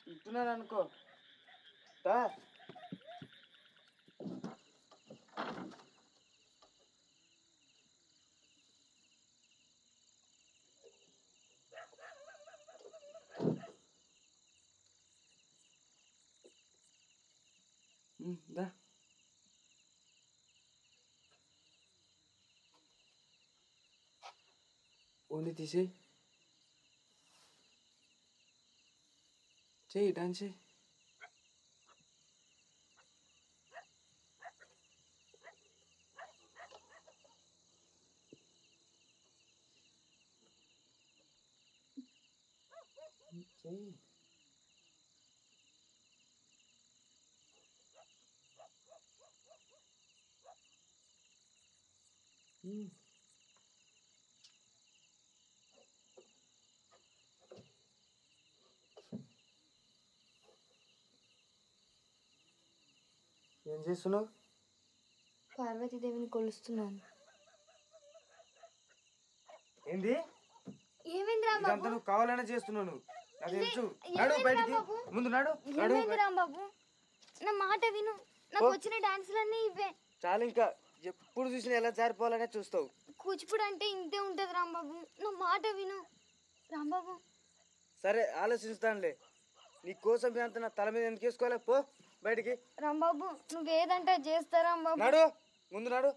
Speaker 3: వింటున్నాను అనుకో. దా. దా. ఓన్లీ తీసి చెయ్యి, డాన్స్ చెయ్యి. చెయ్యి. ఏం చేస్తున్నావు?
Speaker 6: పార్వతీదేవిని కొలుస్తున్నాను.
Speaker 3: ఏంది?
Speaker 6: ఏమైంది రాంబాబు?
Speaker 3: ఇదంతా నువ్వు కావాలనే చేస్తున్నావు. నువ్వు నాకు తెలుసు. నడు బయటికి, ముందు నడు.
Speaker 6: ఏమైంది రాంబాబు? నా మాట విను, నాకు వచ్చిన డాన్సులన్నీ ఇవే.
Speaker 3: చాలు, ఇంకా ఎప్పుడు చూసినా ఎలా జారిపోవాలనే చూస్తావు.
Speaker 6: కూచిపూడి అంటే ఇంతే ఉంటుంది రాంబాబు, నా మాట విను రాంబాబు.
Speaker 3: సరే, ఆలోచిస్తానులే. నీ కోసం అంత నా తల మీద ఎందుకు వేసుకోవాలి? పో బయటికి.
Speaker 6: రాంబాబు నువ్వేదంటే చేస్తా రాంబాబు.
Speaker 3: నడు, ముందు నడు.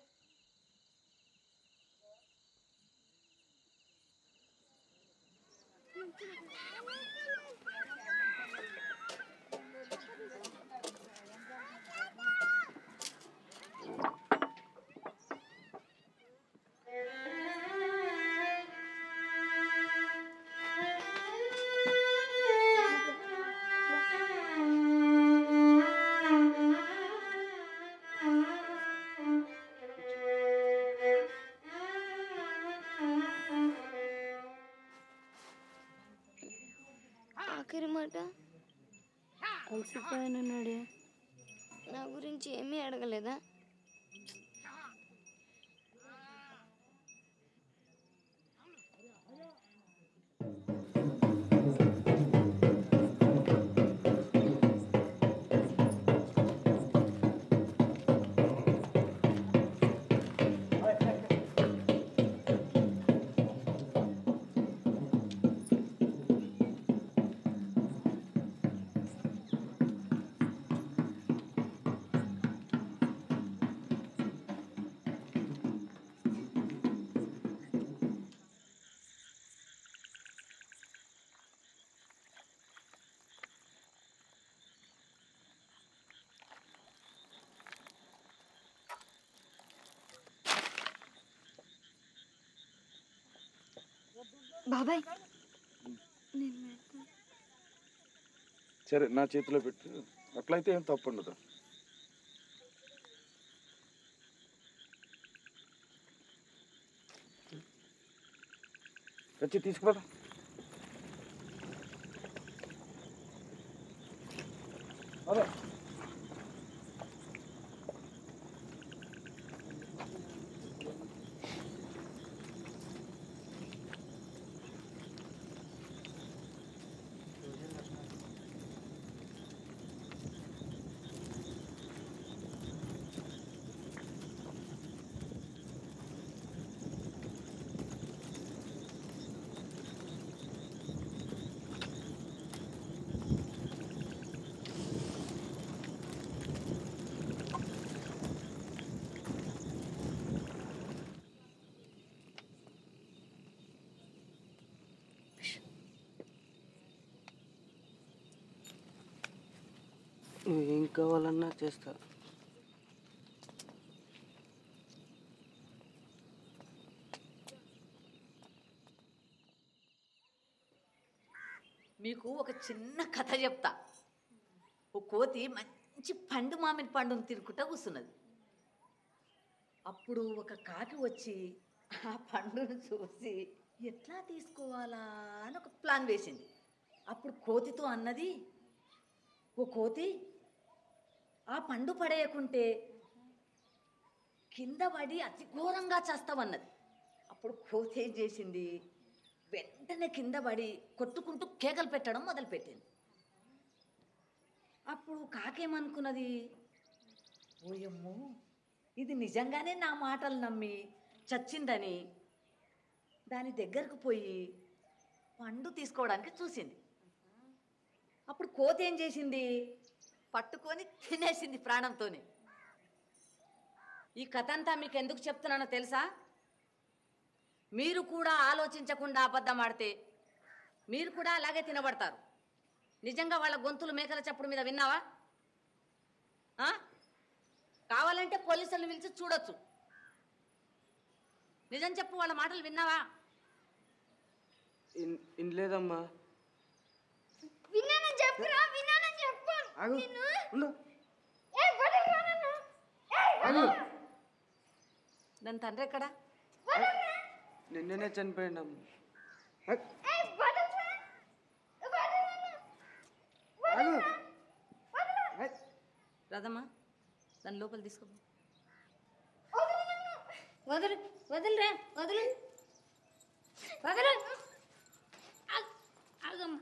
Speaker 6: ఆఖరి మాట అలసిపోయానన్నాడే, నా గురించి ఏమీ అడగలేదా? బాబాయ్ నేను పెడతాను.
Speaker 3: సరే, నా చేతిలో పెట్టు. అట్లయితే ఏం తప్పు ఉండదు. వచ్చి తీసుకుపోదా. అదే కావాలన్నా చేస్తా.
Speaker 7: మీకు ఒక చిన్న కథ చెప్తా. ఓ కోతి మంచి పండు మామిడి పండును తిరుక్కుంటా కూర్చున్నది. అప్పుడు ఒక కాకి వచ్చి ఆ పండును చూసి ఎట్లా తీసుకోవాలా అని ఒక ప్లాన్ వేసింది. అప్పుడు కోతితో అన్నది, ఓ కోతి, ఆ పండు పడేయకుంటే కింద పడి అతి ఘోరంగా చేస్తావన్నది. అప్పుడు కోతి ఏం చేసింది, వెంటనే కింద పడి కొట్టుకుంటూ కేకలు పెట్టడం మొదలుపెట్టింది. అప్పుడు కాకేమనుకున్నది, ఓయమ్మో ఇది నిజంగానే నా మాటలు నమ్మి చచ్చిందని దాని దగ్గరకు పోయి పండు తీసుకోవడానికి చూసింది. అప్పుడు కోతి ఏం చేసింది, పట్టుకొని తినేసింది ప్రాణంతోనే. ఈ కథ అంతా మీకు ఎందుకు చెప్తున్నానో తెలుసా? మీరు కూడా ఆలోచించకుండా అబద్ధం ఆడితే మీరు కూడా అలాగే తినబడతారు. నిజంగా వాళ్ళ గొంతులు మేకల చప్పుడు మీద విన్నావా? కావాలంటే పోలీసులను పిలిచి చూడొచ్చు. నిజం చెప్పు, వాళ్ళ మాటలు విన్నావా?
Speaker 3: ఇన్లేదమ్మా.
Speaker 6: విన్నానని చెప్పురా, విన్నానని చెప్పు.
Speaker 3: ఆగు. ఉండు.
Speaker 7: దాని తండ్రి ఎక్కడా?
Speaker 3: నిన్ననే చనిపోయిందమ్మా.
Speaker 7: రాదమ్మా, దాని లోపల తీసుకో.
Speaker 8: వదులు వదులురా, వదులు వదులు. ఆగమ్మా.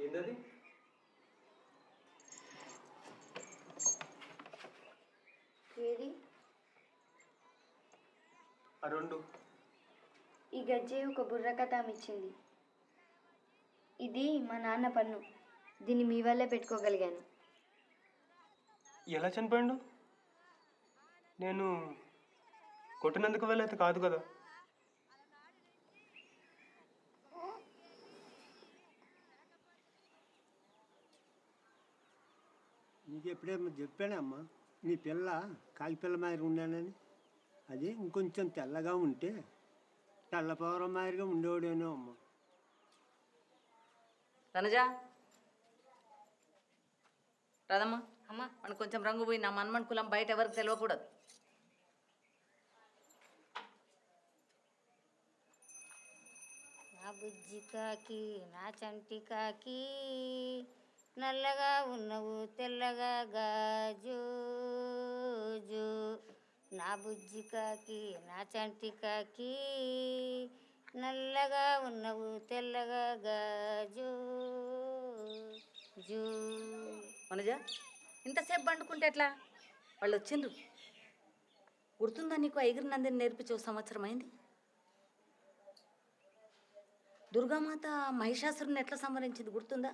Speaker 1: ఏంటది?
Speaker 6: ఏది?
Speaker 1: ఆ రెండు.
Speaker 6: ఈ గజ్జె ఒక బుర్ర కథ ఇచ్చింది. ఇది మా నాన్న పన్ను. దీన్ని మీ వల్లే పెట్టుకోగలిగాను.
Speaker 11: ఎలా చనిపోయిండు? నేను కొట్టినందుకు వెళ్ళైతే కాదు కదా.
Speaker 10: నీకు ఎప్పుడేమో చెప్పానమ్మా, నీ పిల్ల కాకి పిల్ల మాదిరి ఉన్నానని. అది ఇంకొంచెం తెల్లగా ఉంటే తెల్లపవరం మాదిరిగా ఉండేవాడేనో అమ్మ.
Speaker 7: తనజా, రాదమ్మా. అమ్మా, మనకు కొంచెం రంగు పోయి నా మన్మన్ కులం బయట ఎవరికి తెలియకూడదు.
Speaker 8: నా బుజ్జి కాకి, నా చంటి కాకి, నల్లగా ఉన్నవు తెల్లగా గాజు. నా బుజ్జి కాకి, నా చంటి కాకి, నల్లగా ఉన్నవు తెల్లగా గాజు.
Speaker 7: మనజా, ఇంతసేపు పండుకుంటే ఎట్లా? వాళ్ళు వచ్చిండ్రు. గుర్తుందా నీకు? ఐగిరినందిని నేర్పించే సంవత్సరం అయింది. దుర్గామాత మహిషాసురుని ఎట్లా సంహరించింది గుర్తుందా?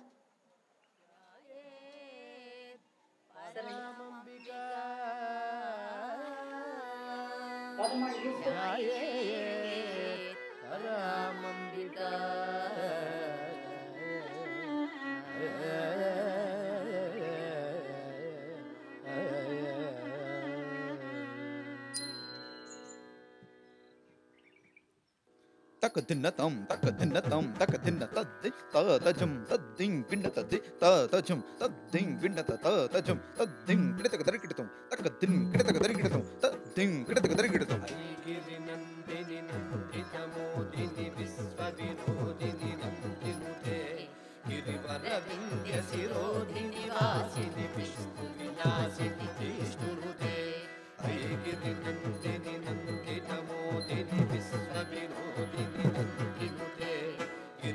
Speaker 9: తక తిన్నతం తక తిన్నతం తక తిన్న తద్ది తజం తద్దిం పిండ తద్ది తజం తద్దిం పిండ తజం తద్దిం కిడతక దరికిడతం తక దిం కిడతక దరికిడతం తద్దిం కిడతక దరికిడతం
Speaker 15: ఐగిరి నందిని నందితమోదిని విశ్వవినోదిని నందినుతే గిరివర వింధ్య శిరోధిని వాసిని విష్ణు విలాసిని విష్ణునుతే ఐగిరి నందిని నందితమోదిని విశ్వవినోదిని నందినుతే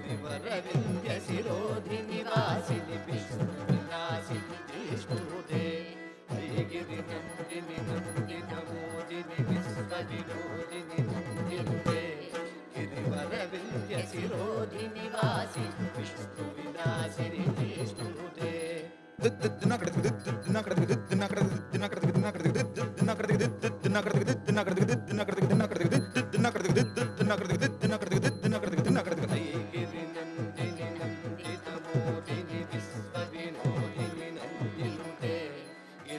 Speaker 15: గిరివర వింధ్య శిరోధి నివాసిని విష్ణు విలాసిని జిష్ణుదే ఐగిరి నందిని నందిత మోదిని విశ్వ వినోదిని నందినుదే గిరివర వింధ్య శిరోధి నివాసిని విష్ణు విలాసిని జిష్ణుదే ఐగిరి నందిని నందిత మోదిని విశ్వ వినోదిని నందినుదే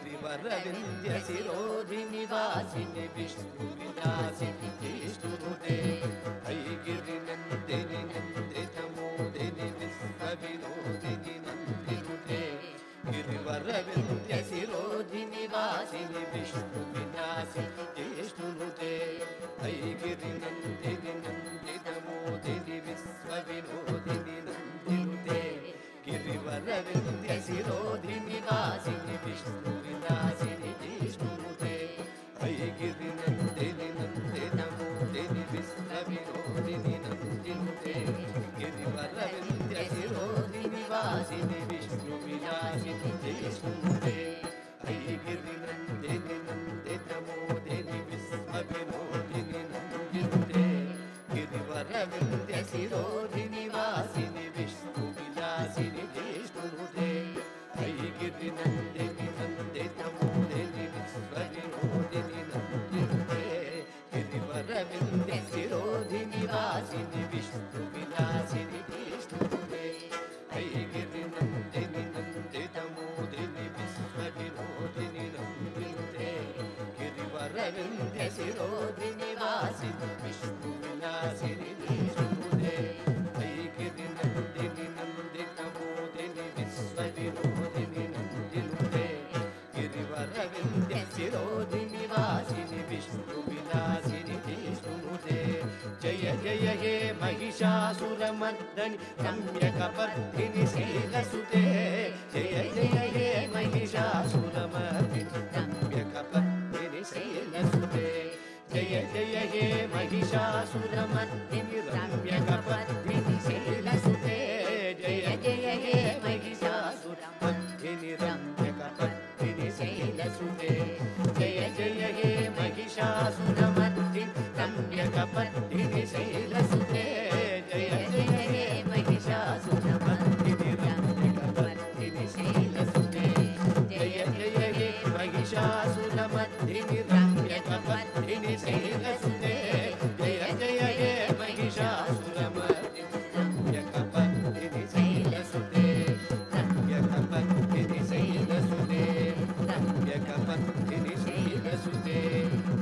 Speaker 15: గిరివర వింధ్య శిరోధి నివాసిని విష్ణు విలాసిని జిష్ణుదే ఐగిరి నందిని నందిత మోదిని విశ్వ వినోదిని నందినుదే గిరివర వింధ్య శిరోధి నివాసిని విష్ణు విలాసిని జిష్ణుదే ఐగిరి నందిని నందిత మోదిని విశ్వ వినోదిని నందినుదే గిరివర వింధ్య శిరోధి నివాసిని విష్ణు విలాసిని జిష్ణుదే ఐగిరి నందిని నందిత మోదిని విశ్వ వినోదిని నందినుదే గిరివర వింధ్య శిరోధి నివాసిని విష్ణు విలాసిని జిష్ణుదే ఐగిరి నందిని నందిత మోదిని విశ్వ వినోదిని నందినుదే గిరివర వింధ్య శిరోధి నివాసిని విష్ణు విలాసిని జిష్ణుదే ఐగిరి నందిని నందిత మోదిని విశ్వ వినోదిని నందినుదే గిరివర వింధ్య శిరోధి నివాసిని విష్ణు విలాసిని జిష్ణుదే ఐగిరి నందిని నందిత మోదిని విశ్వ వినోదిని నందినుదే గిరివర వింధ్య శిరోధి నివాసిని విష్ణు విలాసిని జిష్ణుదే ఐగిరి నందిని నందిత మోదిని విశ్వ వినోదిని నందినుదే గిరివర వింధ్య శిరోధి నివాసిని విష్ణు విలాసిని జిష్ణుదే జయ జయ హే మహిషాసురమర్దని రమ్యకపర్ధిని శైలసుతే జయ జయ హే మహిషాసురమర్దిని రమ్యకపర్ధిని శైలసుతే జయ జయ హే మహిషాసురమర్దిని రమ్యకపర్ధిని శైలసుతే జయ జయ హే మహిషాసురమర్దిని రమ్యకపర్ధిని శైలసుతే జయ జయ హే మహిషాసురమర్దిని రమ్యకపర్ధిని శైలసుతే జయ జయ హే మహిషాసురమర్దిని రమ్యకపర్ధిని శైలసుతే జయ జయ హే మహిషాసురమర్దిని రమ్యకపర్ధిని శైలసుతే జయ జయ హే మహిషాసురమర్దిని రమ్యకపర్ధిని శైలసుతే రమ్యకపర్ధిని శైలసుతే రమ్యకపర్ధిని శైలసుతే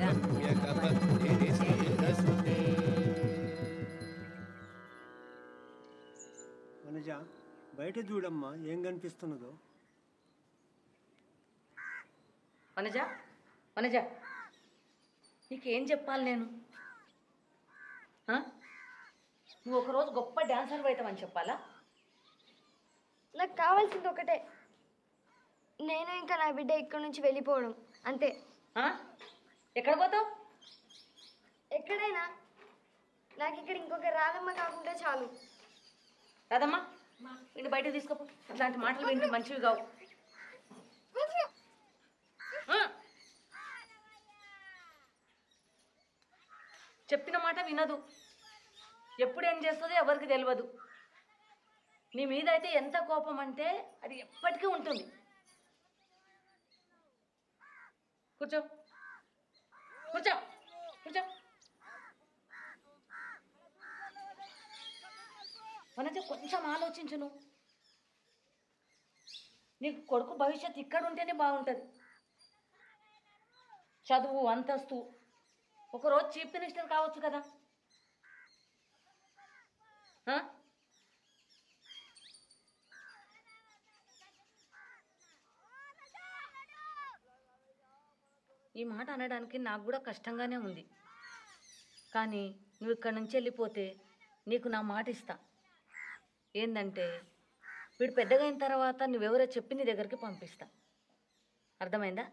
Speaker 15: రమ్యకపర్ధిని శైలసుతే
Speaker 10: వనజ బయట చూడమ్మా ఏం కనిపిస్తున్నదో.
Speaker 7: వనజ వనజ నీకేం చెప్పాలి నేను? నువ్వు ఒకరోజు గొప్ప డాన్సర్ అవుతావని చెప్పాలా?
Speaker 6: నాకు కావాల్సింది ఒకటే, నేను ఇంకా నా బిడ్డ ఇక్కడి నుంచి వెళ్ళిపోవడం అంతే.
Speaker 7: ఎక్కడ పోతావు?
Speaker 6: ఎక్కడైనా నాకు ఇక్కడ ఇంకొక రాధమ్మ కాకుండా చాలు.
Speaker 7: రాదమ్మా వీడిని బయటకు తీసుకోపో. అట్లాంటి మాటలు వింటే మంచివి కావు. చెప్పిన మాట వినదు. ఎప్పుడు ఏం చేస్తుందో ఎవరికి తెలియదు. నీ మీద అయితే ఎంత కోపం అంటే అది ఎప్పటికీ ఉంటుంది. కూర్చో కూర్చో కూర్చో. వనజ కొంచెం ఆలోచించు. నువ్వు నీకు కొడుకు భవిష్యత్తు ఇక్కడ ఉంటేనే బాగుంటుంది. చదువు అంతస్తు, ఒకరోజు చీఫ్ మినిస్టర్ కావచ్చు కదా. ఈ మాట అనడానికి నాకు కూడా కష్టంగానే ఉంది. కానీ నువ్వు ఇక్కడి నుంచి వెళ్ళిపోతే నీకు నా మాట ఇస్తా. ఏంటంటే వీడు పెద్దగా అయిన తర్వాత నువ్వెవరో చెప్పి నీ దగ్గరికి పంపిస్తా. అర్థమైందా?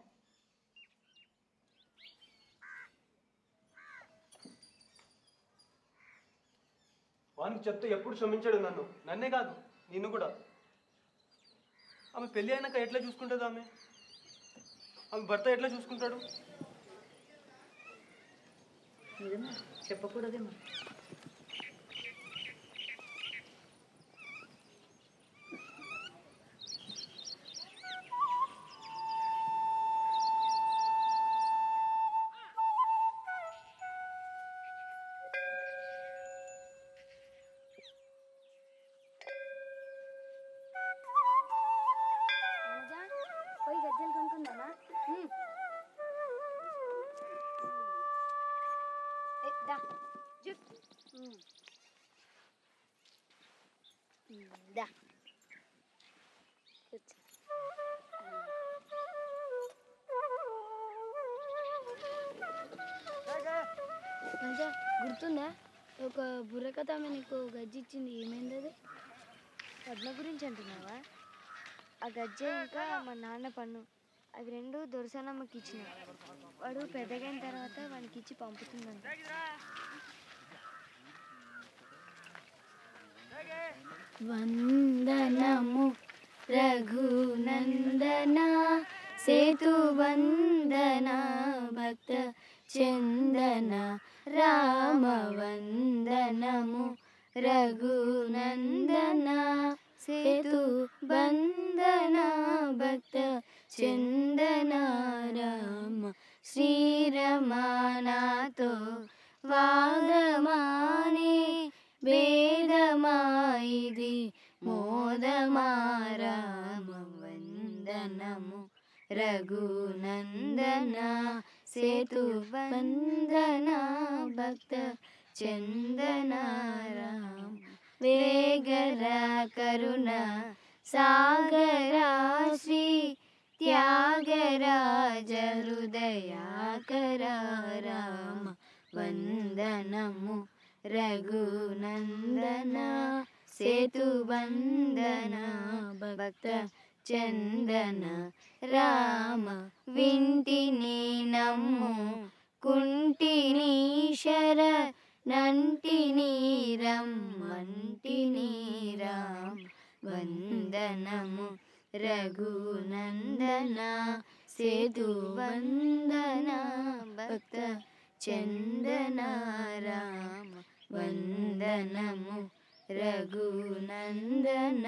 Speaker 11: వానికి చెప్తే ఎప్పుడు క్షమించాడు నన్నే కాదు నిన్ను కూడా. ఆమె పెళ్ళి అయినాక ఎట్లా చూసుకుంటుంది? ఆమె భర్త ఎట్లా చూసుకుంటాడు?
Speaker 7: నిజమే, చెప్పకూడదేమో.
Speaker 6: పోయి గజ్జలు కొనుక్కుందామా? దా జుట్ దా
Speaker 16: మంచిగా గుర్తుందా? ఒక బుర్రకథ ఆమె నీకు గజ్జి ఇచ్చింది, ఏమైంది అది? పద్మ గురించి అంటున్నావా? ఆ గజ్జె ఇంకా మా నాన్న పన్ను అవి రెండు దొరసానమ్మకి ఇచ్చిన. వాడు పెద్దగైన తర్వాత వానికి ఇచ్చి పంపుతుందంట. వందనము రఘునందన సేతు వందన భక్త చందన రామ వందనము రఘునందన సేతు బంధన భక్త చందన రామ శ్రీరమానాతో వాదమానే భేదమాయిది మోదమా రామ వందనము రఘునందన సేతు వందన భక్త చందన రామ వేగరా కరుణ సాగరా శ్రీ త్యాగరాజ హృదయాకర రామ వందనము రఘునందన సేతు వందన భక్త చందన రామ వింటిని నమ్ము కుంటిని శర నంటిని రమ్మంటిని రామ వందనము రఘునందన సేతు వందన భక్త చందన రామ వందనము రఘునందన.